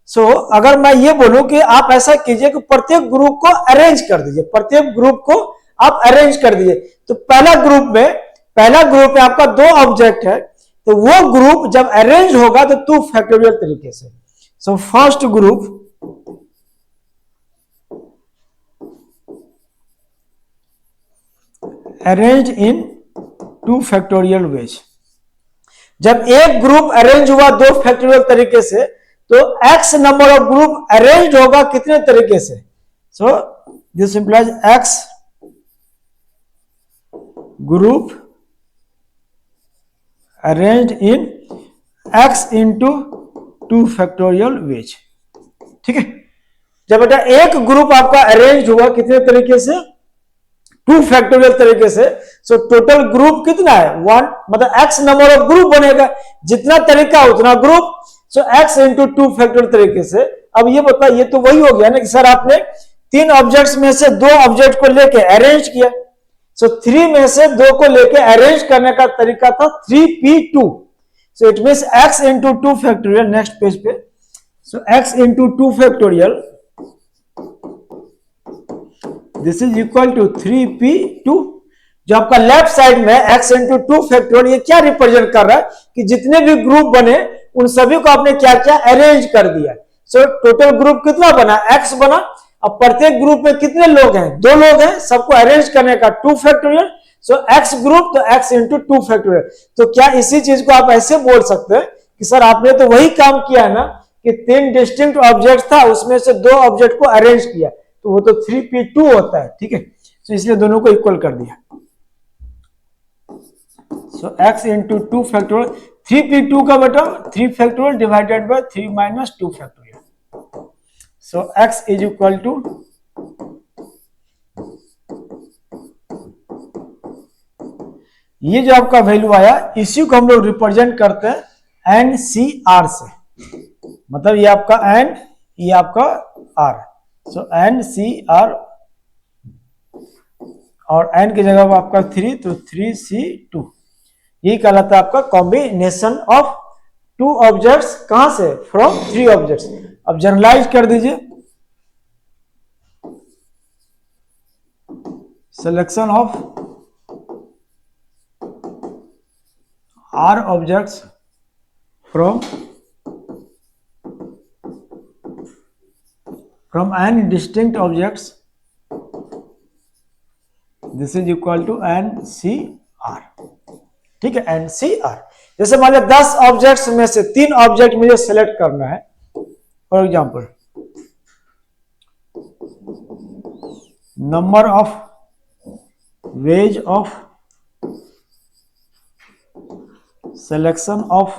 सो अगर मैं ये बोलूं कि आप ऐसा कीजिए कि प्रत्येक ग्रुप को अरेंज कर दीजिए, प्रत्येक ग्रुप को आप अरेंज कर दीजिए, तो पहला ग्रुप में आपका 2 ऑब्जेक्ट है, तो वो ग्रुप जब अरेंज होगा तो 2 फैक्टोरियल तरीके से। So first group arrange in 2 factorial veg. जब एक ग्रुप अरेंज हुआ 2 फैक्टोरियल तरीके से, तो x number of group arrange होगा कितने तरीके से। सो this implies x group arranged in x into 2 factorial veg. ठीक है, जब बेटा एक ग्रुप आपका अरेंज हुआ कितने तरीके से, 2 फैक्टोरियल तरीके से, सो टोटल ग्रुप कितना है 1, मतलब x नंबर ऑफ ग्रुप बनेगा, जितना तरीका उतना ग्रुप। सो x into 2 फैक्टोरियल तरीके से। अब ये बता, ये तो वही हो गया ना कि सर आपने 3 ऑब्जेक्ट्स में से 2 ऑब्जेक्ट को लेके अरेंज किया। सो 3 में से 2 को लेके अरेंज करने का तरीका था 3p2। So it means x into 2 factorial. Next page पे so x into 2 factorial this is equal to 3p2। जो आपका लेफ्ट साइड में x इंटू 2 फैक्टोरियल, ये क्या रिप्रेजेंट कर रहा है कि जितने भी ग्रुप बने उन सभी को आपने क्या किया, अरेंज कर दिया। सो टोटल ग्रुप कितना बना, x बना। अब प्रत्येक ग्रुप में कितने लोग हैं, 2 लोग हैं, सबको अरेंज करने का 2 फैक्टोरियल। सो x ग्रुप तो x इंटू 2 फैक्टोरियल। तो क्या इसी चीज को आप ऐसे बोल सकते हैं कि सर आपने तो वही काम किया है ना कि 3 डिस्टिंक्ट ऑब्जेक्ट था, उसमें से 2 ऑब्जेक्ट को अरेंज किया, तो वो तो 3p2 होता है, ठीक है। तो इसलिए दोनों को इक्वल कर दिया। सो x इंटू 2 फैक्टोरियल, 3p2 का बेटा 3 factorial divided by 3 minus 2 factorial. So x is equal to ये जो आपका वैल्यू आया, इसी को हम लोग रिप्रेजेंट करते हैं NCR से। मतलब ये आपका N, ये आपका R। सो NCR और N की जगह आपका 3, तो 3C2। यही कहलाता है आपका कॉम्बिनेशन ऑफ 2 ऑब्जेक्ट्स। कहां से, फ्रॉम 3 ऑब्जेक्ट्स। अब जनरलाइज कर दीजिए, selection of R objects from n distinct objects, this is equal to NCR। ठीक है, NCR। जैसे मान लिया 10 ऑब्जेक्ट्स में से 3 ऑब्जेक्ट मुझे सेलेक्ट करना है। For example, number of ways of selection of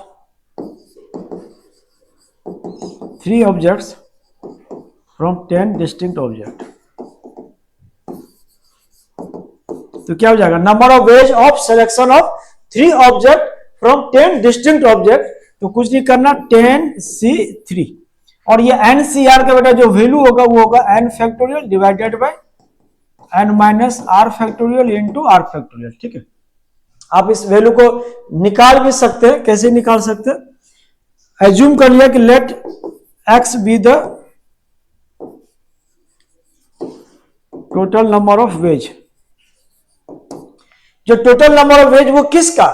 3 objects from 10 distinct objects। तो क्या हो जाएगा, number of ways of selection of 3 object from 10 distinct object. तो कुछ नहीं करना, 10C3। और ये NCR का बेटा जो वैल्यू होगा वो होगा n factorial divided by n minus r factorial into r factorial. ठीक है, आप इस वैल्यू को निकाल भी सकते हैं। कैसे निकाल सकते हैं, एज्यूम कर लिया कि let x be the total number of ways. जो टोटल नंबर ऑफ वेज वो किसका,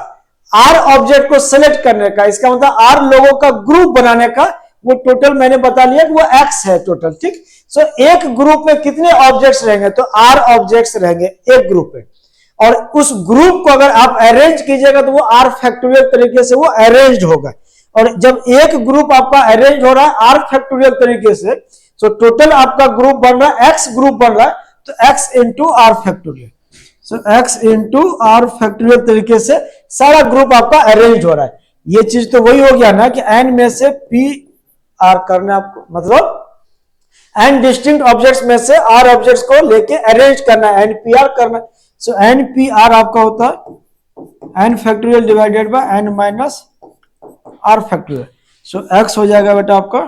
R ऑब्जेक्ट को सेलेक्ट करने का। इसका मतलब R लोगों का ग्रुप बनाने का वो टोटल मैंने बता लिया कि वो x है टोटल। ठीक, सो एक ग्रुप में कितने ऑब्जेक्ट्स रहेंगे, तो R ऑब्जेक्ट्स रहेंगे एक ग्रुप में। और उस ग्रुप को अगर आप अरेंज कीजिएगा तो वो R फैक्टोरियल तरीके से वो अरेंज्ड होगा। और जब एक ग्रुप आपका अरेंज हो रहा है R फैक्टोरियल तरीके से, तो टोटल आपका ग्रुप बन रहा है, X ग्रुप बन रहा है, तो X into R factorial. So X into R factorial तरीके से सारा ग्रुप आपका अरेंज हो रहा है। ये चीज तो वही हो गया ना कि N में से PR करना आपको, मतलब N डिस्टिंक्ट ऑब्जेक्ट्स में से R ऑब्जेक्ट्स को लेके अरेंज करना है, NPR करना। सो NPR आपका होता है n factorial divided by n minus r factorial. So x हो जाएगा बेटा आपका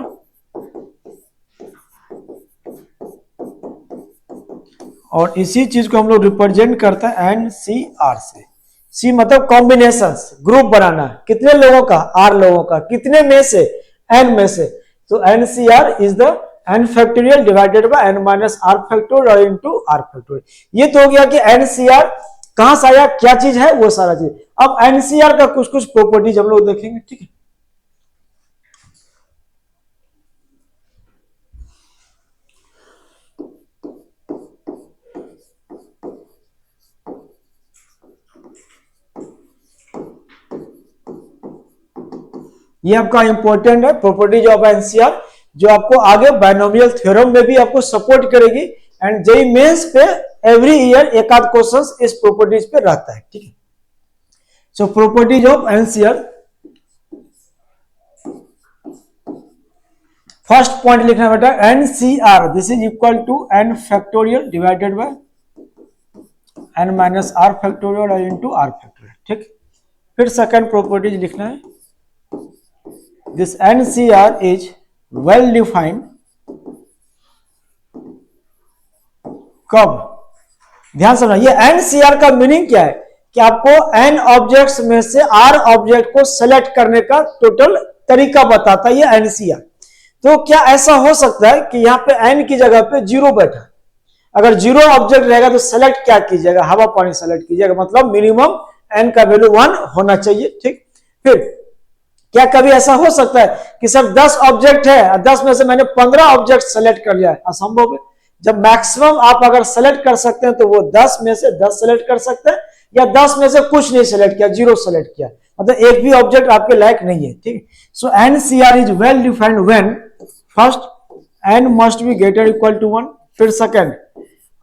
और इसी चीज को हम लोग रिप्रेजेंट करते हैं NCR से। C मतलब कॉम्बिनेशंस, ग्रुप बनाना, कितने लोगों का, R लोगों का, कितने में से, n में से। तो NCR is the n factorial divided by n minus r factorial into r factorial. ये तो हो गया कि NCR कहां से आया, क्या चीज है, वो सारा चीज। अब NCR का कुछ कुछ प्रॉपर्टीज हम लोग देखेंगे। ठीक है, ये आपका इंपॉर्टेंट है, प्रॉपर्टीज ऑफ NCR, जो आपको आगे बायनोमियल थ्योरम में भी आपको सपोर्ट करेगी। एंड जेईई मेंस पे एवरी ईयर एक आध क्वेश्चन इस प्रॉपर्टीज पे रहता है। ठीक है, so properties of NCR, first point लिखना बेटा, NCR this is equal to n factorial divided by n minus r factorial into r factorial. ठीक, फिर सेकंड प्रॉपर्टीज लिखना है, this NCR is well defined कब, ध्यान समझना, ये NCR का मीनिंग क्या है कि आपको n ऑब्जेक्ट्स में से R ऑब्जेक्ट को सेलेक्ट करने का टोटल तरीका बताता है ये NCR। तो क्या ऐसा हो सकता है कि यहाँ पे n की जगह पे 0 बैठा? अगर 0 ऑब्जेक्ट रहेगा तो सेलेक्ट क्या कीजिएगा? हवा पानी सेलेक्ट कीजिएगा, मतलब मिनिमम n का वैल्यू 1 होना चाहिए। ठीक, फिर क्या कभी ऐसा हो सकता है कि सर 10 ऑब्जेक्ट है, 10 में से मैंने 15 ऑब्जेक्ट सेलेक्ट कर लिया है? असंभव है। जब मैक्सिमम आप अगर सेलेक्ट कर सकते हैं तो वो 10 में से 10 सेलेक्ट कर सकते हैं, या 10 में से कुछ नहीं सेलेक्ट किया, 0 सेलेक्ट किया, मतलब एक भी ऑब्जेक्ट आपके लायक नहीं है। ठीक, so NCR is well defined when first n must be greater equal to 1, फिर सेकंड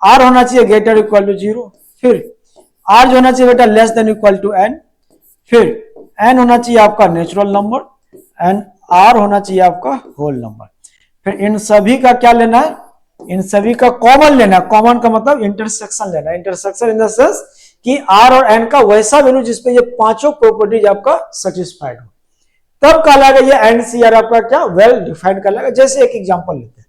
r होना चाहिए ग्रेटर इक्वल टू 0, फिर r जो होना चाहिए बेटा less than equal to n, फिर n होना चाहिए आपका नेचुरल नंबर एंड r होना चाहिए आपका होल नंबर। फिर इन सभी का क्या लेना है? इन सभी का कॉमन लेना। कॉमन का मतलब इंटरसेक्शन लेना। इंटरसेक्शन इन द सेंस कि r और n का वैसा वैल्यू जिसपे ये पांचों प्रॉपर्टीज आपका सेटिस्फाइड हो, तब कहलाएगा ये एनसीआर आपका क्या वेल डिफाइंड कहलाएगा। जैसे एक एग्जांपल लेते हैं,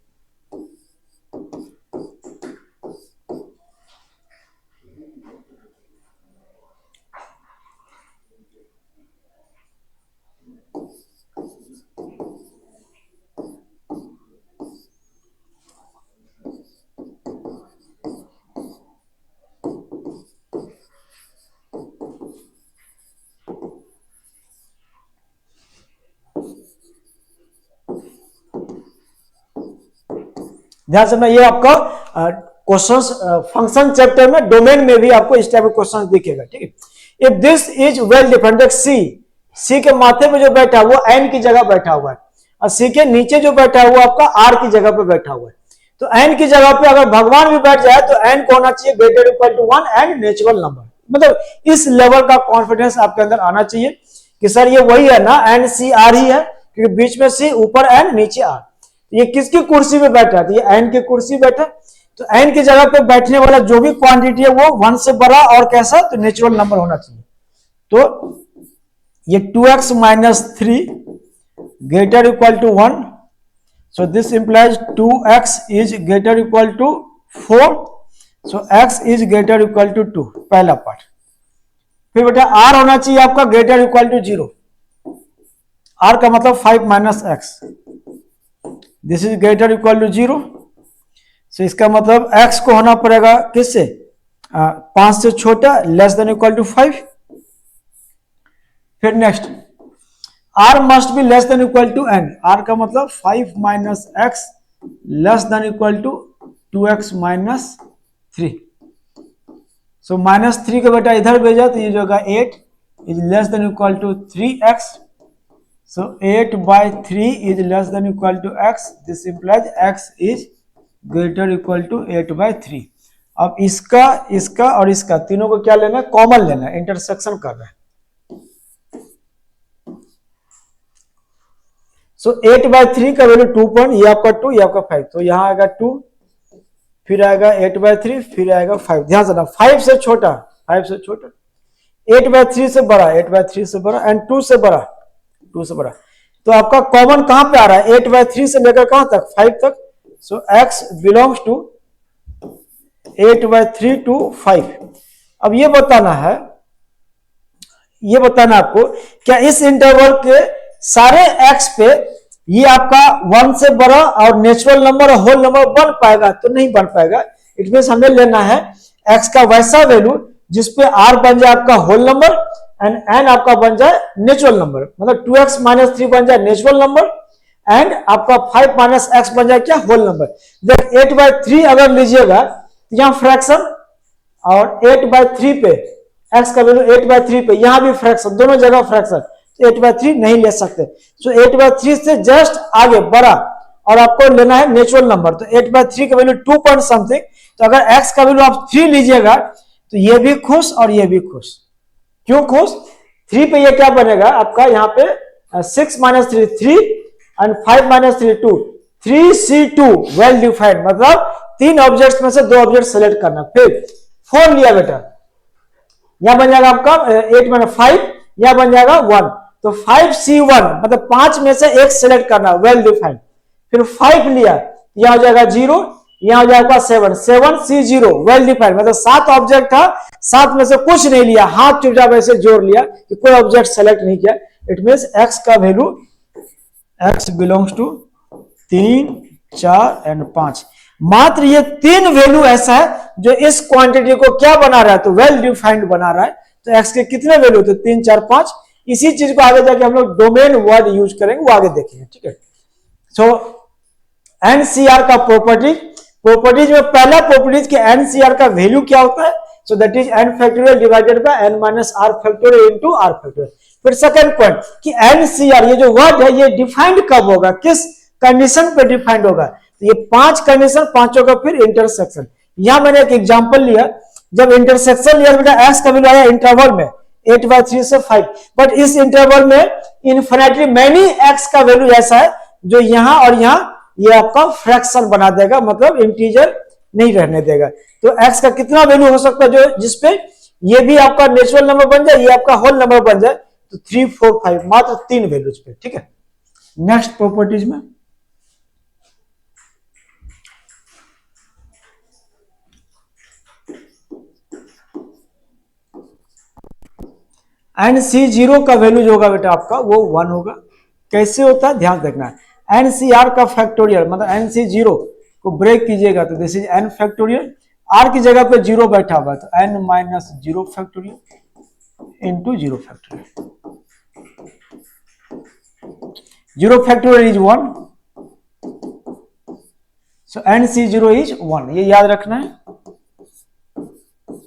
ध्यान से मैं ये आपका क्वेश्चंस फंक्शन चैप्टर में डोमेन में भी आपको इस टाइप के क्वेश्चंस दिखेगा। ठीक है, if this is well defined, C के माथे पे जो बैठा हुआ एन की जगह बैठा हुआ है, और सी के नीचे जो बैठा हुआ आपका आर की जगह पे बैठा हुआ है। तो एन की जगह पे अगर भगवान भी बैठ जाए तो एन को होना चाहिए greater equal to 1 and natural number. मतलब इस लेवल का कॉन्फिडेंस आपके अंदर आना चाहिए कि सर ये वही है ना, एन सी आर ही है, क्योंकि बीच में सी, ऊपर एन, नीचे आर। ये किसकी कुर्सी पे बैठा है? तो ये एन की कुर्सी बैठा। तो एन की जगह पे बैठने वाला जो भी क्वांटिटी है वो 1 से बड़ा और कैसा, तो नेचुरल नंबर होना चाहिए। तो ये 2x minus 3 greater equal to 1, so this implies 2x is greater equal to 4, so x is greater equal to 2, पहला पार्ट। फिर बेटा r होना चाहिए आपका ग्रेटर इक्वल टू 0, r का मतलब 5 minus x, this is greater equal to 0, so इसका मतलब x को होना पड़ेगा किससे? 5 से छोटा, लेस देन इक्वल टू 5। फिर next r must be less than equal to n, r का मतलब 5 minus x less than equal to 2x minus 3। So minus 3 को बेटा इधर भेजा तो ये जो होगा 8 is less than equal to 3x, so 8 by 3 is less than equal to x, this implies x is greater equal to 8 by 3। अब इसका, इसका और इसका तीनों को क्या लेना है? कॉमन लेना है, इंटरसेक्शन कर रहा है। सो 8 by 3 का वैल्यू 2 पॉइंट, ये आपका 2, ये आपका 5, तो यहां आएगा 2, फिर आएगा 8 by 3, फिर आएगा 5। ध्यान से ना, 5 से छोटा, 5 से छोटा, 8 by 3 से बड़ा, 8 by 3 से बड़ा, एंड 2 से बड़ा, 2 से बड़ा। तो आपका कॉमन कहां पे आ रहा है? 8 by 3 से लेकर कहां तक? 5 तक। सो x belongs to 8 by 3 to 5। अब ये बताना है, ये बताना आपको क्या इस इंटरवल के सारे x पे ये आपका 1 से बड़ा और नेचुरल नंबर और होल नंबर बन पाएगा? तो नहीं बन पाएगा। इट मींस हमें लेना है x का वैसा वैल्यू जिसपे r बन जाए आपका होल नंबर एंड n आपका बन जाए नेचुरल नंबर, मतलब 2x माइनस 3 बन जाए नेचुरल नंबर एंड आपका 5 माइनस एक्स बन जाए क्या? Whole number. देख 8 by 3 अगर लीजिएगा तो यहाँ फ्रैक्शन, और 8 by 3 पे x का वैल्यू 8 by 3 पे यहाँ भी फ्रैक्शन, दोनों जगह फ्रैक्शन, तो 8 by 3 नहीं ले सकते। सो 8 by 3 से जस्ट आगे बड़ा और आपको लेना है नेचुरल नंबर, तो 8 by 3 का वैल्यू 2 पॉइंट समथिंग। तो अगर x का वैल्यू आप 3 लीजिएगा तो ये भी खुश और ये भी खुश। क्यों खुश? 3 पे ये क्या बनेगा आपका? यहाँ पे 6 minus 3 3 and 5 minus 3 2, 3C2 well defined, मतलब 3 ऑब्जेक्ट्स में से 2 ऑब्जेक्ट सेलेक्ट करना। फिर 4 लिया बेटा, यहां बन जाएगा आपका 8 माइनस 5, यहां बन जाएगा 1, तो 5C1 मतलब 5 में से एक सेलेक्ट करना, वेल डिफाइंड। फिर 5 लिया, यहां हो जाएगा 0, यहां हो जाएगा 7, 7C0 वेल डिफाइंड, मतलब 7 ऑब्जेक्ट था, 7 में से कुछ नहीं लिया, हाथ चुपचाप ऐसे जोड़ लिया कि कोई ऑब्जेक्ट सेलेक्ट नहीं किया। इट मींस x का value, x belongs to 3, 4 and 5। मात्र ये 3 वैल्यू ऐसा है जो इस क्वांटिटी को क्या बना रहा है, तो वेल डिफाइंड बना रहा है। तो एक्स के कितने वैल्यू थे, 3, 4, 5। इसी चीज को आगे जाके हम लोग डोमेन वर्ड यूज करेंगे, वो आगे देखेंगे, ठीक है। सो एनसीआर का प्रॉपर्टीज में पहला प्रॉपर्टीज कि एनसीआर का वैल्यू क्या होता है, so that is n factorial divided by n minus are factorial into r factorial. फिर सेकंड पॉइंट कि एनसीआर ये जो वर्ड है ये डिफाइंड कब होगा, किस कंडीशन पे डिफाइंड होगा, तो ये 5 कंडीशन, पांचों का फिर इंटरसेक्शन। यहां मैंने एक एग्जांपल लिया, जब इंटरसेक्शन लिया बेटा एक्स का वैल्यू आया इंटरवल में 8/3 से 5, बट इस इंटरवल में इन्फिनिटली मैनी एक्स का वैल्यू ऐसा है जो यहां और यहां ये आपका फ्रैक्शन बना देगा, मतलब इंटीजर नहीं रहने देगा। तो एक्स का कितना वैल्यू हो सकता है जो जिसपे ये भी आपका नेचुरल नंबर बन जाए, ये आपका होल नंबर बन जाए, तो 3, 4, 5 मात्र 3 वैल्यूज पे, ठीक है। नेक्स्ट प्रॉपर्टीज में एन सी जीरो का वैल्यू जो होगा बेटा आपका वो 1 होगा। कैसे होता है ध्यान रखना है। एन सी आर का फैक्टोरियल मतलब एन सी जीरो को ब्रेक कीजिएगा तो this is n factorial, r की जगह पे जीरो बैठा हुआ तो n minus zero factorial into zero factorial. Zero factorial is 1, so N C zero is 1, ये याद रखना है।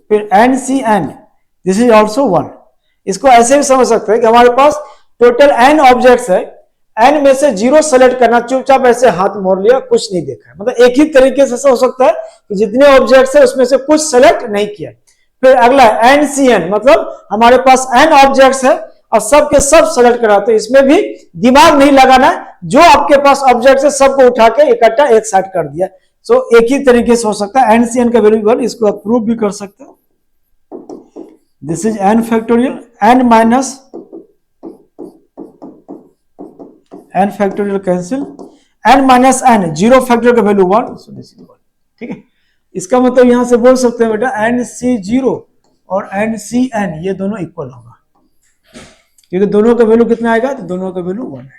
फिर n C n this is also 1। इसको ऐसे भी समझ सकते हैं कि हमारे पास टोटल एन ऑब्जेक्ट्स है, एन में से जीरो सेलेक्ट करना, चुपचाप ऐसे हाथ मोड़ लिया, कुछ नहीं देखा, मतलब एक ही तरीके से हो सकता है कि जितने ऑब्जेक्ट्स है उसमें से कुछ सेलेक्ट नहीं किया। फिर अगला एन सी एन मतलब हमारे पास एन ऑब्जेक्ट्स है और सब के सब सेलेक्ट करा, तो इसमें भी दिमाग नहीं लगाना, जो आपके पास ऑब्जेक्ट है सबको उठा के इकट्ठा एक साइड कर दिया। सो एक ही तरीके से हो सकता है। एन सी एन का वैल्यू 1, इसको आप प्रूव भी कर सकते हैं। This is n factorial, n minus n factorial cancel, n minus n zero factorial का वैल्यू 1, सो दिस इज 1, ठीक है। इसका मतलब यहां से बोल सकते हैं बेटा एन सी जीरो और एन सी एन ये दोनों इक्वल होगा, क्योंकि दोनों का वैल्यू कितना आएगा, तो दोनों का वैल्यू 1 आएगा।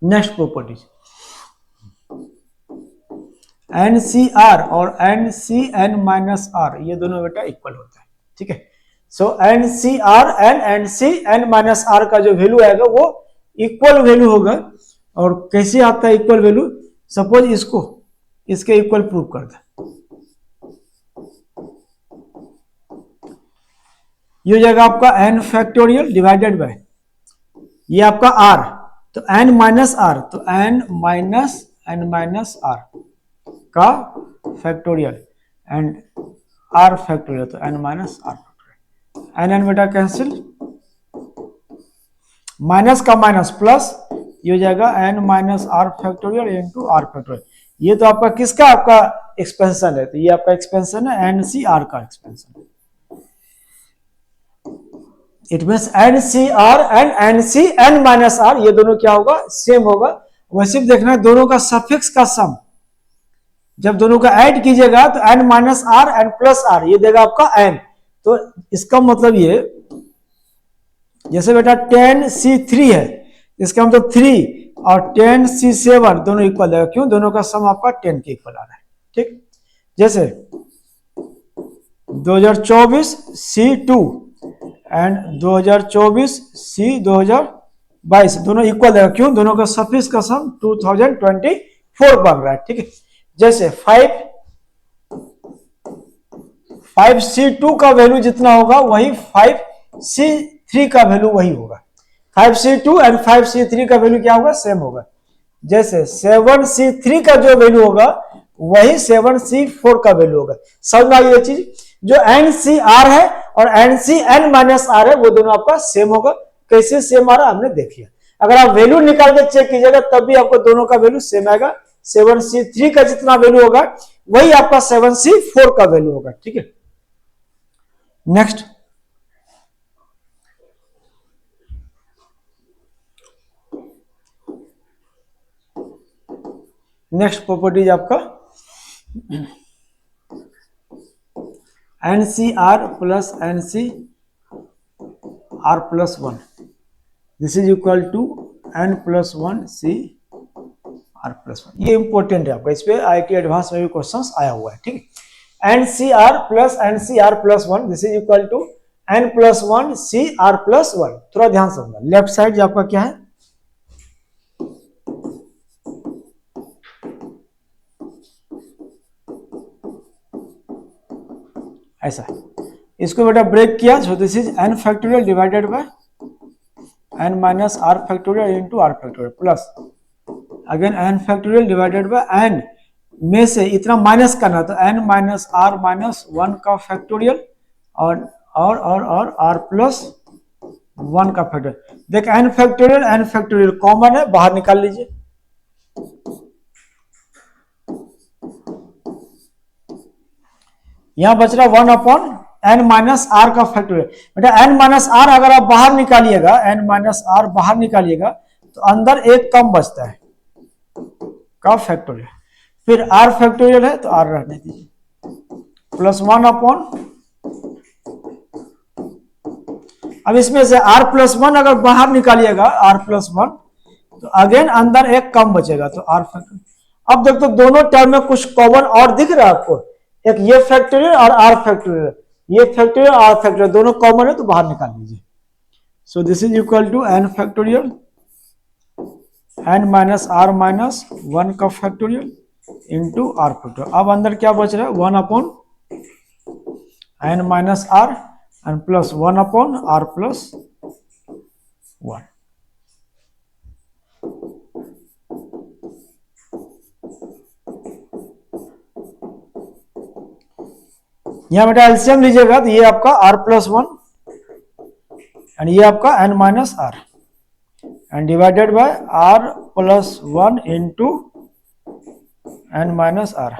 Next properties N C R और N C N minus are ये दोनों बेटा इक्वल होता है, ठीक है। So N C are and N C N minus are का जो वैल्यू आएगा वो इक्वल वैल्यू होगा। और कैसे आता है इक्वल वैल्यू, सपोज इसको इसके इक्वल प्रूव कर दे, ये हो जाएगा आपका एन फैक्टोरियल डिवाइडेड बाय ये आपका आर, तो एन माइनस आर, तो एन माइनस आर का फैक्टोरियल एंड आर फैक्टोरियल, तो n minus are factorial. N n बेटा कैंसिल, माइनस का माइनस प्लस, ये हो जाएगा n minus are factorial into r factorial. ये तो आपका किसका आपका एक्सपेंशन है, तो ये आपका एक्सपेंशन है एन सी आर का एक्सपेंशन है। It means n C are and N C N minus are ये दोनों क्या होगा, सेम होगा। वैसे भी देखना है दोनों का सफिक्स का सम, जब दोनों का ऐड कीजिएगा तो n minus r and plus r ये देगा आपका एन। तो इसका मतलब ये जैसे बेटा 10C3 है, इसका मतलब 3 और 10C7 दोनों इक्वल है, क्यों, दोनों का सम आपका 10 के इक्वल आ रहा है, ठीक। जैसे 2024 C2 एंड 2024 C 2022 दोनों इक्वल है, क्यों, दोनों का सफिक्स का सम 2024 बन रहा है, ठीक है। जैसे 5C2 का वैल्यू जितना होगा वही 5C3 का वैल्यू वही होगा। 5C2 एंड 5C3 का वैल्यू क्या होगा, सेम होगा। जैसे 7C3 का जो वैल्यू होगा वही 7C4 का वैल्यू होगा। समझ में आ गई ये चीज, जो NCR है और NCN माइनस आर है वो दोनों आपका सेम होगा। कैसे सेम आ रहा हमने देख लिया। अगर आप वैल्यू निकाल के चेक कीजिएगा तब भी आपको दोनों का वैल्यू सेम आएगा। 7C3 का जितना वैल्यू होगा वही आपका 7C4 का वैल्यू होगा, ठीक है। नेक्स्ट प्रॉपर्टीज आपका NCR plus NCR plus 1 this is equal to n+1 CR+1। ये इंपॉर्टेंट है आपका, इस पे IIT एडवांस में भी क्वेश्चंस आया हुआ है, ठीक है। NCR+NCR+1 this is equal to n+1 CR+1। थोड़ा ध्यान से समझना, लेफ्ट साइड जो आपका क्या है, ऐसा है। इसको बेटा ब्रेक किया, सो this is n factorial divided by n minus r factorial into r factorial plus again n factorial divided by n में से इतना माइनस करना, तो n माइनस r माइनस 1 का फैक्टोरियल और r+1 का फैक्टोरियल। देख n फैक्टोरियल कॉमन है, बाहर निकाल लीजिए। यहां बच रहा 1/n माइनस आर का फैक्टोरियल। बेटा n माइनस आर अगर आप बाहर निकालिएगा, n माइनस आर बाहर निकालिएगा तो अंदर एक कम बचता है का फैक्टोरियल, फिर r फैक्टोरियल है तो r रहने दीजिए, +1/। अब इसमें से r+1 अगर बाहर निकालिएगा, r+1 तो अगेन अंदर एक कम बचेगा, तो r फैक्टोरियल। अब देखो दोनों टर्म में कुछ कॉमन और दिख रहा है आपको, एक ये फैक्टोरियल और r फैक्टोरियल, ये फैक्टोरियल r फैक्टोरियल दोनों कॉमन है तो बाहर निकाल लीजिए। So this is equal to n factorial n minus r minus 1 का फैक्टोरियल इंटू r फैक्टोरियल। अब अंदर क्या बच रहा है, 1/n minus r and plus 1/r+1। यहां बेटा एलसीएम लीजिएगा तो ये आपका r+1 एंड ये आपका n minus r and divided bye r+1 into n minus r,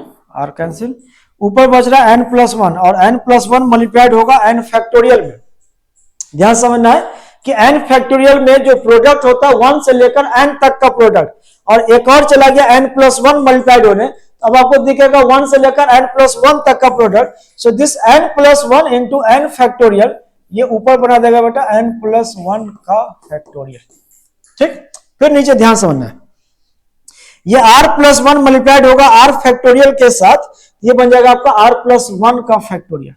r cancel, ऊपर बच रहा है n+1 और n+1 मल्टीप्लाइड होगा n फैक्टोरियल में। ध्यान समझना है कि n फैक्टोरियल में जो प्रोडक्ट होता है 1 से लेकर n तक का प्रोडक्ट, और एक और चला गया n+1 मल्टीप्लाइड होने, अब आपको दिखेगा 1 से लेकर n+1 तक का product. So this n+1 into n factorial, ये ऊपर बना देगा बेटा n+1 का फैक्टोरियल, ठीक। फिर नीचे ध्यान समझना है, ये r+1 मल्टीप्लाइड होगा r फैक्टोरियल के साथ, ये बन जाएगा आपका r+1 का फैक्टोरियल।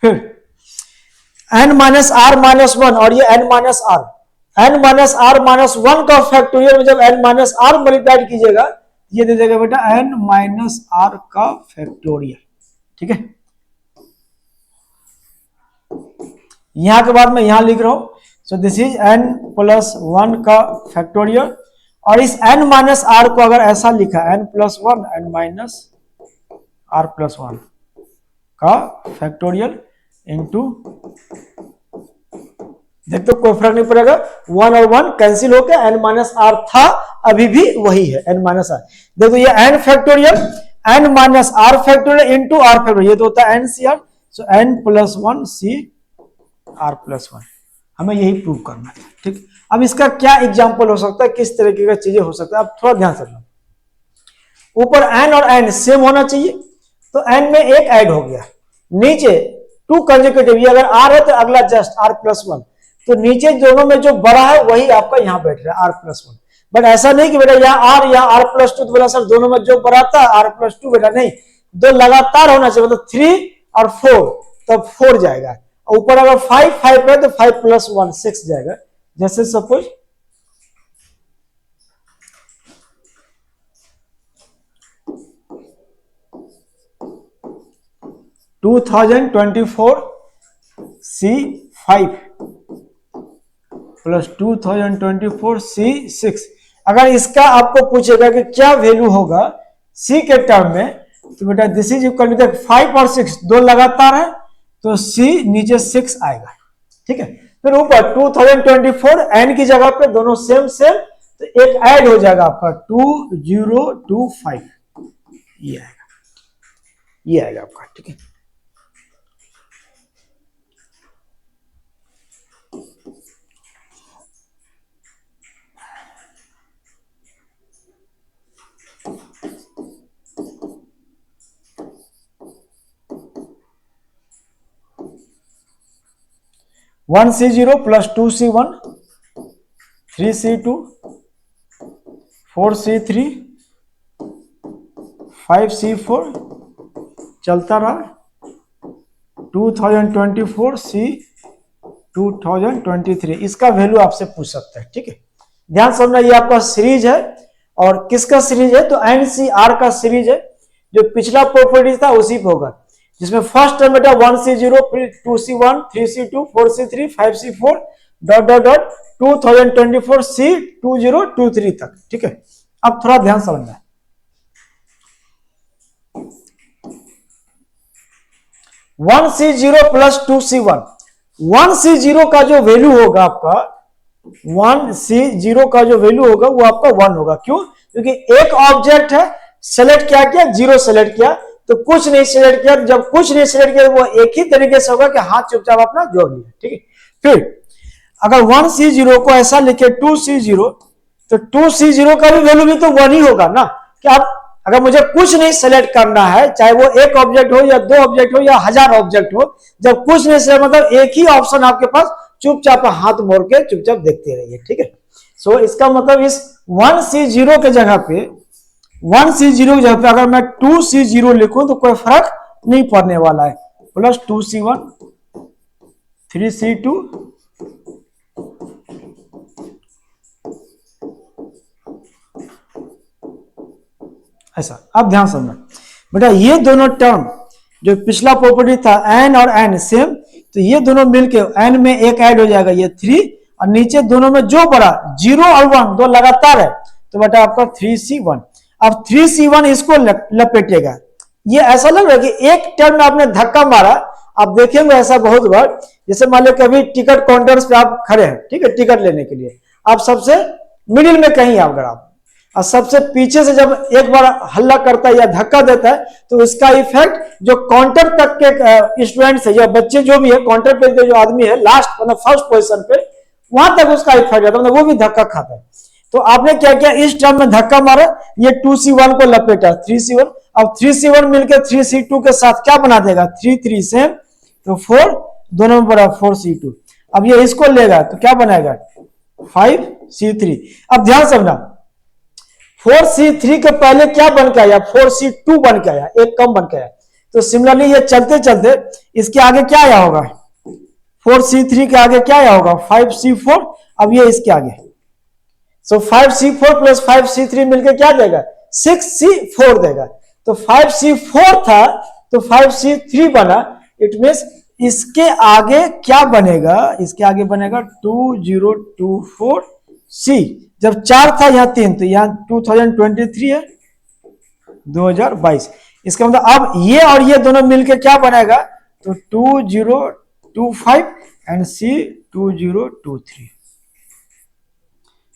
फिर n माइनस आर माइनस 1 और ये n minus R, n minus R minus 1 का फैक्टोरियल में जब n माइनस आर मल्टीप्लाइड कीजिएगा, ये दे देगा बेटा n माइनस आर का फैक्टोरियल, ठीक है। यहां के बाद मैं यहां लिख रहा हूं, सो दिस इज n+1 का फैक्टोरियल, और इस n माइनस आर को अगर ऐसा लिखा n+1 n माइनस r+1 का फैक्टोरियल इंटू, देखते कोई फर्क नहीं पड़ेगा, 1 और 1 कैंसिल होकर n माइनस आर था, अभी भी वही है n माइनस आर। देखो ये n factorial n minus are factorial into R factorial, ये तो होता है NCR, सो n+1 CR+1। हमें यही प्रूव करना है, ठीक। अब इसका क्या एग्जांपल हो सकता है, किस तरीके का चीजें हो सकता है, अब थोड़ा ध्यान से सुनना। ऊपर n और n सेम होना चाहिए, तो n में एक ऐड हो गया, नीचे 2 कंसेक्यूटिव, ये अगर r है तो अगला जस्ट r+1, तो नीचे दोनों में जो बड़ा है वही आपका यहां बैठ रहा है r+1। बट ऐसा नहीं कि बेटा यहाँ r या r+2, तो बोला सर दोनों में जो बड़ा था r+2, बेटा नहीं, दो लगातार होना चाहिए, मतलब 3 और 4, तब 4 जाएगा, ऊपर अगर 5 है तो 5+1 6 जाएगा। जैसे सपोज 2024 C5 प्लस 2024 C6, अगर इसका आपको पूछेगा कि क्या वैल्यू होगा C के टर्म में, तो बेटा दिस इज इक्वल टू 5 और 6 दो लगातार है, तो C नीचे 6 आएगा, ठीक है। फिर ऊपर 2024 n की जगह पे दोनों सेम सेम, तो एक ऐड हो जाएगा आपका 2025, ये आएगा आपका, ठीक है। 1C0 plus 2C1 3C2 4C3 5C4 चलता रहा 2024 C 2023। इसका वैल्यू आपसे पूछ सकता है, ठीक है। ध्यान समझना, ये आपका सीरीज है और किसका सीरीज है, तो NCR का सीरीज है। जो पिछला प्रॉपर्टी था उसी पे होगा, जिसमें फर्स्ट टर्म बेटा 1C0 फिर 2C1 3C2 4C3 5C4 dot dot dot 2024 C 2023 तक, ठीक है। अब थोड़ा ध्यान समझना है, 1C0 प्लस 2C1, 1C0 का जो वैल्यू होगा आपका, 1C0 का जो वैल्यू होगा वो आपका 1 होगा। क्यों? क्योंकि एक ऑब्जेक्ट है, सेलेक्ट क्या किया, 0 सेलेक्ट किया, तो कुछ नहीं सिलेक्ट किया। जब कुछ नहीं सिलेक्ट किया वो एक ही तरीके से होगा कि हाथ चुपचाप अपना जोड़ लिया, ठीक है। फिर अगर 1C0 को ऐसा लिखे 2C0, तो 2C0 का भी वैल्यू भी तो 1 ही होगा ना। कि आप अगर मुझे कुछ नहीं सेलेक्ट करना है, चाहे वो एक ऑब्जेक्ट हो या 2 ऑब्जेक्ट हो या 1000 ऑब्जेक्ट हो, जब कुछ नहीं सेलेक्ट मतलब एक ही ऑप्शन आपके पास, चुपचाप हाथ मोड़ के चुपचाप देखते रहिए, ठीक है। सो इसका मतलब इस 1C0 के जगह पे 1C0 की जगह पे अगर मैं 2C0 लिखूं तो कोई फर्क नहीं पड़ने वाला है। प्लस 2C1 3C2 ऐसा। अब ध्यान समझना बेटा, ये दोनों टर्म जो पिछला प्रॉपर्टी था n और n सेम, तो ये दोनों मिलके n में एक ऐड हो जाएगा, ये 3, और नीचे दोनों में जो बड़ा 0 और 1 दो लगातार है, तो बेटा आपका 3C1। अब 3C1 इसको लपेटेगा। ये ऐसा लग रहा है कि एक टर्म में आपने धक्का मारा। आप देखेंगे ऐसा बहुत बार, जैसे मान लो कभी टिकट काउंटर्स पे आप खड़े हैं, ठीक है, टिकट लेने के लिए, आप सबसे मिडिल में कहीं अगर आप और सबसे पीछे से जब एक बार हल्ला करता है या धक्का देता है, तो इसका इफेक्ट जो काउंटर तक के स्टूडेंट्स है या बच्चे जो भी है, काउंटर पे जो आदमी है लास्ट मतलब फर्स्ट पोजीशन पे, वहां तक उसका इफेक्ट जाता है, मतलब वो भी धक्का खाता है। तो आपने क्या किया, इस टर्म में धक्का मारा, ये 2C1 को लपेटा 3C1। अब 3C1 मिलकर 3C2 के साथ क्या बना देगा, 3 3 सेम, तो 4 दोनों में बड़ा 4C2। अब ये इसको लेगा तो क्या बनाएगा 5C3। अब ध्यान समझना, 4C3 के पहले क्या बन के आया, 4C2 बन के आया, एक कम बन के आया। तो सिमिलरली ये चलते चलते इसके आगे क्या आया होगा, 4C3 के आगे क्या आया होगा 5C4। अब ये इसके आगे, सो 5C4 प्लस 5C3 मिलकर क्या देगा 6C4 देगा। तो 5C4 था तो 5C3 बना। इट मीन्स इसके आगे क्या बनेगा, इसके आगे बनेगा 2024C। जब 4 था यहाँ 3, तो यहाँ 2023 है 2022। इसका मतलब अब ये और ये दोनों मिलकर क्या बनाएगा, तो 2025 एंड C 2023।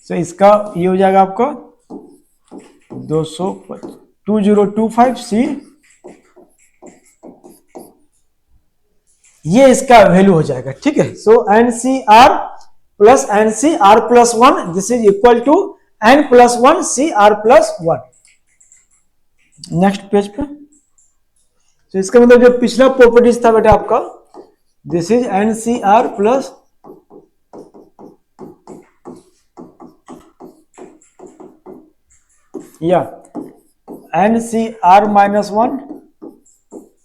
तो इसका ये हो जाएगा आपका 2025C, ये इसका वैल्यू हो जाएगा, ठीक है। So NCR plus NCR plus 1 this is equal to N plus 1 CR plus 1। Next page पे, तो इसका मतलब जो पिछला प्रॉपर्टीज था बेटा आपका, दिस इज NCR प्लस या NCR माइनस 1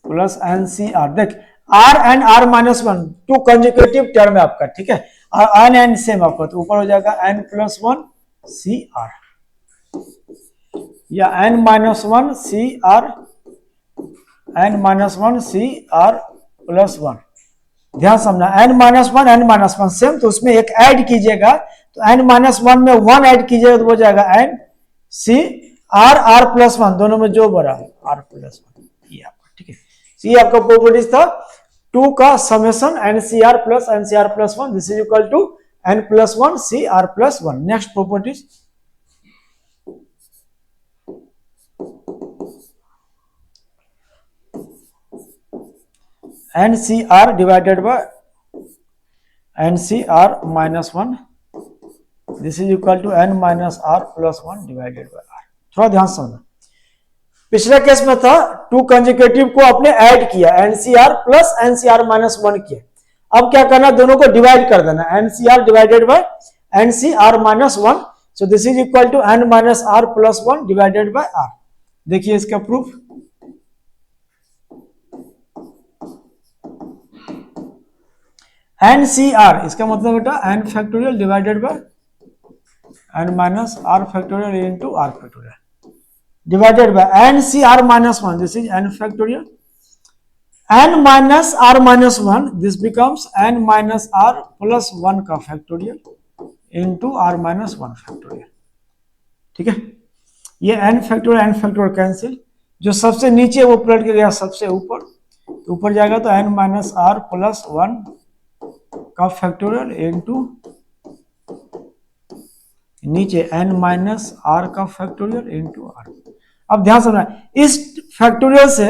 प्लस NCR। देख R and R minus 1 two conjugative term है आपका, ठीक है, और N एंड सेम आपका, तो ऊपर हो जाएगा N प्लस 1 CR या N minus 1 CR, N minus 1 CR plus 1। ध्यान समझना, N minus 1 N minus 1 same, तो उसमें एक ऐड कीजिएगा, तो N माइनस 1 में 1 ऐड कीजिएगा तो हो जाएगा N CR R प्लस 1, दोनों में जो बड़ा R प्लस 1, ये आपका, ठीक है। ये आपका प्रॉपर्टीज था 2 का summation NCR plus NCR plus 1 this is equal to N plus 1 CR plus 1। Next properties, NCR divided by NCR minus 1 this is equal to N minus R plus 1 divided by R। थोड़ा ध्यान समझना, पिछले case में था 2 conjugative को आपने add किया NCR plus NCR minus 1 किया। अब क्या करना, दोनों को डिवाइड कर देना, NCR divided by NCR minus 1, so this is equal to N minus R plus 1 divided by R। देखिए इसका प्रूफ, NCR इसका मतलब बेटा N factorial divided by N minus R factorial into R factorial divided by NCR minus 1, this is N factorial, N minus R minus 1, this becomes N minus R plus 1 का factorial into R minus 1 factorial. ठीक है, ये N factorial cancel, जो सबसे नीचे वो पलट के गया सबसे ऊपर, तो ऊपर जाएगा तो N माइनस R प्लस 1 का फैक्टोरियल इनटू नीचे N माइनस R का फैक्टोरियल इनटू R। अब ध्यान समझना, इस फैक्टोरियल से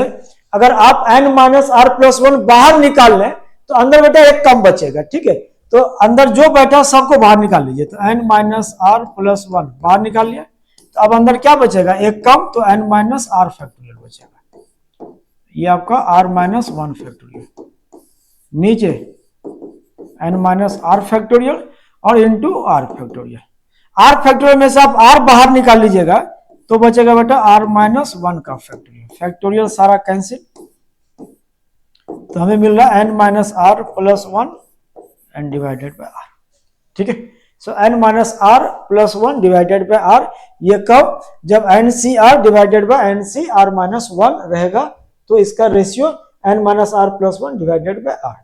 अगर आप N माइनस R प्लस 1 बाहर निकाल लें तो अंदर बेटा एक कम बचेगा। ठीक है, तो अंदर जो बैठा सबको बाहर निकाल लीजिए, तो N माइनस R प्लस 1 बाहर निकाल लिया, तो अब अंदर क्या बचेगा, एक कम, तो N माइनस R फैक्टोरियल बचेगा, ये आपका R माइनस 1 फैक्टोरियल, नीचे N माइनस R फैक्टोरियल और into R factorial. R factorial में से आप R बाहर निकाल लीजिएगा तो बचेगा बेटा R माइनस 1 का फैक्टोरियल, फैक्टोरियल सारा कैंसिल, तो हमें मिल रहा है N minus R plus 1 and divided by R। ठीक है, सो N minus R plus 1 divided by R, ये कब, जब NCR divided by NCR minus 1 रहेगा, तो इसका ratio N minus R plus 1 divided by R।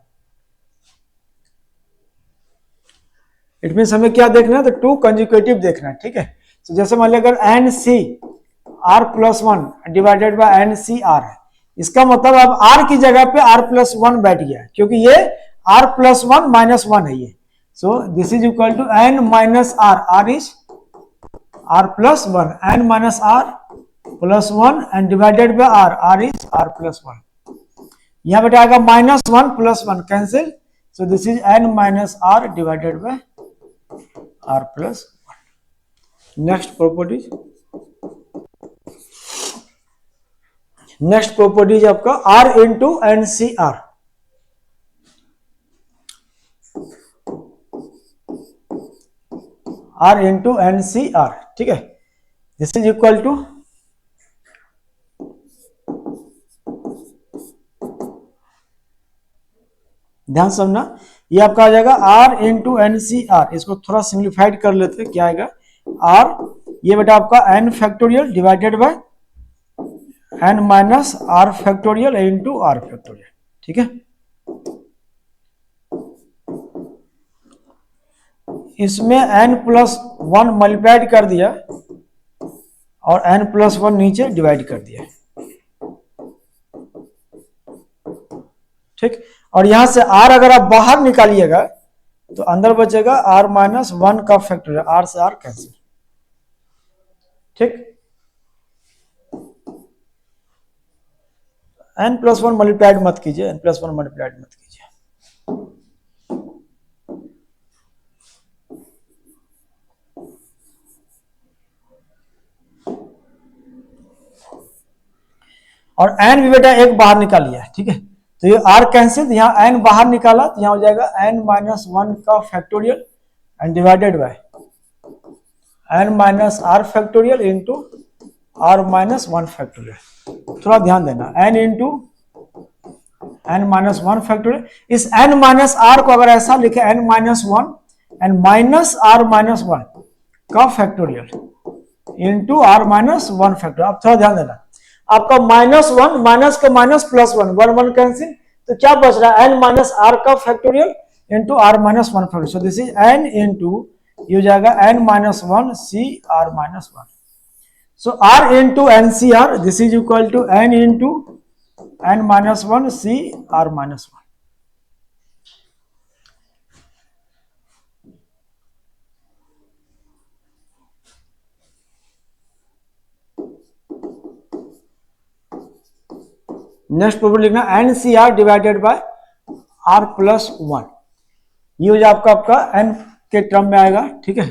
It means हमें क्या देखना है, तो टू कंजुगेटिव देखना है। ठीक है, तो जैसे मान लिया अगर NCR plus 1 divided by NCR है, इसका मतलब अब R की जगह पे R प्लस 1 बैठ गया है, क्योंकि ये R प्लस 1 माइनस 1 है ये, so this is equal to N minus R, R is R plus 1, N minus R plus 1 and divided by R, R is R plus 1, यहां बेटा आएगा minus 1 plus 1 cancel, so this is N minus R divided by R plus 1। Next properties, next properties आपका R into NCR, R into NCR। ठीक है, this is equal to ध्यान समझना, ये आपका आ जाएगा R इंटू NCR, इसको थोड़ा सिंप्लीफाइड कर लेते हैं, क्या आएगा R, ये बेटा आपका N factorial divided by N minus R factorial into R factorial. ठीक है, इसमें N प्लस 1 मल्टीप्लाइड कर दिया और N प्लस 1 नीचे डिवाइड कर दिया। ठीक, और यहां से R अगर आप बाहर निकालिएगा तो अंदर बचेगा R माइनस 1 का फैक्टोरियल, R से R कैंसिल। ठीक, N प्लस 1 मल्टीप्लाइड मत कीजिए, N प्लस 1 मल्टीप्लाइड मत कीजिए। और N भी बेटा एक बाहर निकालिए। ठीक है, तो ये R कैंसिल, यहाँ N बाहर निकाला तो यहाँ हो जाएगा N माइनस 1 का factorial and divided by N minus R factorial into R minus 1 factorial. थोड़ा ध्यान देना, N into N minus 1 factorial, इस N माइनस R को अगर ऐसा लिखे N minus 1 and minus R minus 1 का factorial into R minus 1 factorial. अब थोड़ा ध्यान देना, आपका माइनस 1 माइनस का माइनस प्लस 1, 1 1 कैंसिल, तो क्या बच रहा है N माइनस R का factorial into R minus 1 factorial. So this is N into, ये हो जाएगा N minus 1 C R minus 1। So R into NCR, this is equal to N into N minus 1 C R minus 1। Next property लिखना NCR divided by R plus 1, ये हो जाए आपका N के term में आएगा। ठीक है,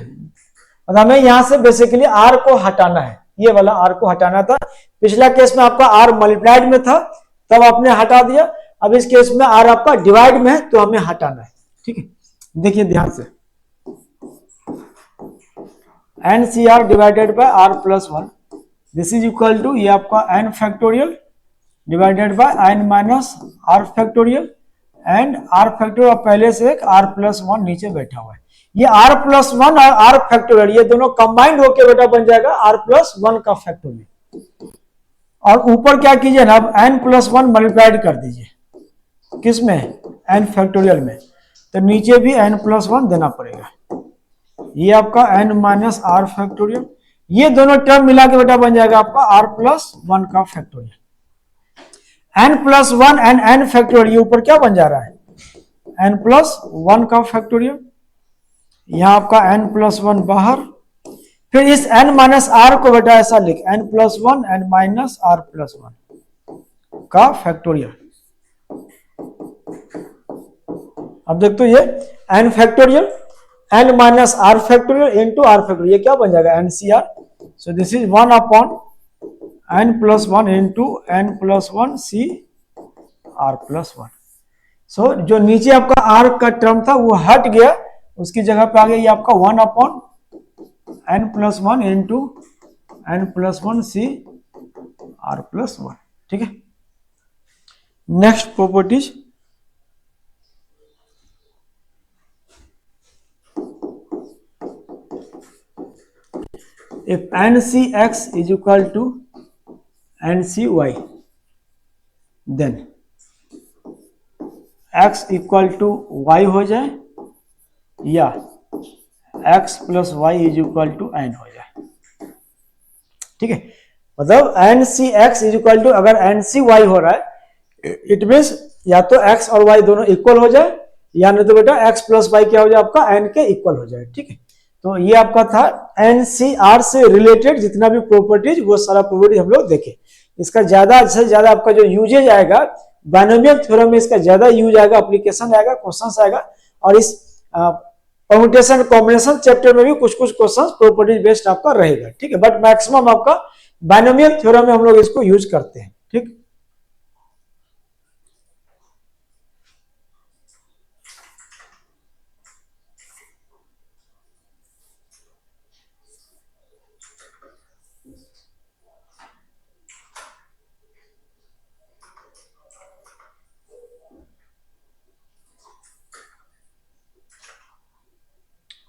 और हमें यहां से बेसिकली R को हटाना है, ये वाला R को हटाना था। पिछला केस में आपका R मल्टीप्लाइड में था तब आपने हटा दिया, अब इस केस में r आपका डिवाइड में है तो हमें हटाना है, ठीक है। देखिए ध्यान से, NCR divided by r plus 1, this is equal to ये आपका n factorial divided by n minus r factorial and r factorial पहले से एक r प्लस 1 नीचे बैठा हुआ है। ये r प्लस 1 और r फैक्टोरियल ये दोनों कंबाइंड होके बेटा बन जाएगा r प्लस 1 का फैक्टोरियल। और ऊपर क्या कीजिए ना, अब n प्लस 1 मल्टीप्लाइड कर दीजिए, किस में, n फैक्टोरियल में, तो नीचे भी n प्लस 1 देना पड़ेगा। ये आपका n माइनस r फैक्टोरियल, ये दोनों टर्म मिला के बेटा बन जाएगा आपका r प्लस 1 का factorial. n plus 1 and n factorial, ये ऊपर क्या बन जा रहा है, n प्लस 1 का फैक्टोरियल, यहां आपका n प्लस 1 बाहर, फिर इस n माइनस r को बेटा ऐसा लिख, n plus 1 and minus r plus 1 का फैक्टोरियल। अब देख तो ये n factorial n minus r factorial into r factorial, ये क्या बन जाएगा NCR। So this is 1 upon n plus 1 into n plus 1 c r plus 1। सो जो नीचे आपका r का टर्म था वो हट गया, उसकी जगह पे आ गया ये आपका 1 upon n plus 1 into n plus 1 c r plus 1, ठीक है। Next properties, if NCX is equal to NCY, then x equal to y हो जाए या x plus y is equal to n हो जाए, ठीक है। मतलब NCX इज इक्वल टू, अगर NCY हो रहा है इट मीन्स या तो x और y दोनों इक्वल हो जाए, या नहीं तो बेटा x प्लस y क्या हो जाए आपका n के इक्वल हो जाए, ठीक है। तो ये आपका था NCR से रिलेटेड जितना भी प्रॉपर्टीज, वो सारा प्रॉपर्टीज हम लोग देखे। इसका ज्यादा से ज्यादा आपका जो यूजेज आएगा बाइनोमियल थ्योरम में, इसका ज्यादा यूज आएगा, एप्लीकेशन आएगा, क्वेश्चंस आएगा। और इस परम्यूटेशन कॉम्बिनेशन चैप्टर में भी कुछ कुछ क्वेश्चंस प्रॉपर्टीज बेस्ड आपका रहेगा, ठीक है। बट मैक्सिमम आपका बाइनोमियल थ्योरम में हम लोग इसको यूज करते हैं, ठीक।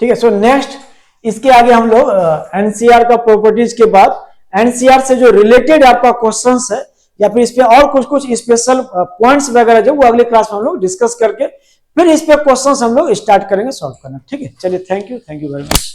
ठीक है। सो नेक्स्ट इसके आगे हम लोग एनसीआर का प्रॉपर्टीज के बाद एनसीआर से जो रिलेटेड आपका क्वेश्चंस है या फिर इस पे और कुछ कुछ स्पेशल पॉइंट्स वगैरह जो वो अगले क्लास में हम लोग डिस्कस करके फिर इस पे क्वेश्चंस हम लोग स्टार्ट करेंगे सॉल्व करना, ठीक है। चलिए थैंक यू वेरी मच।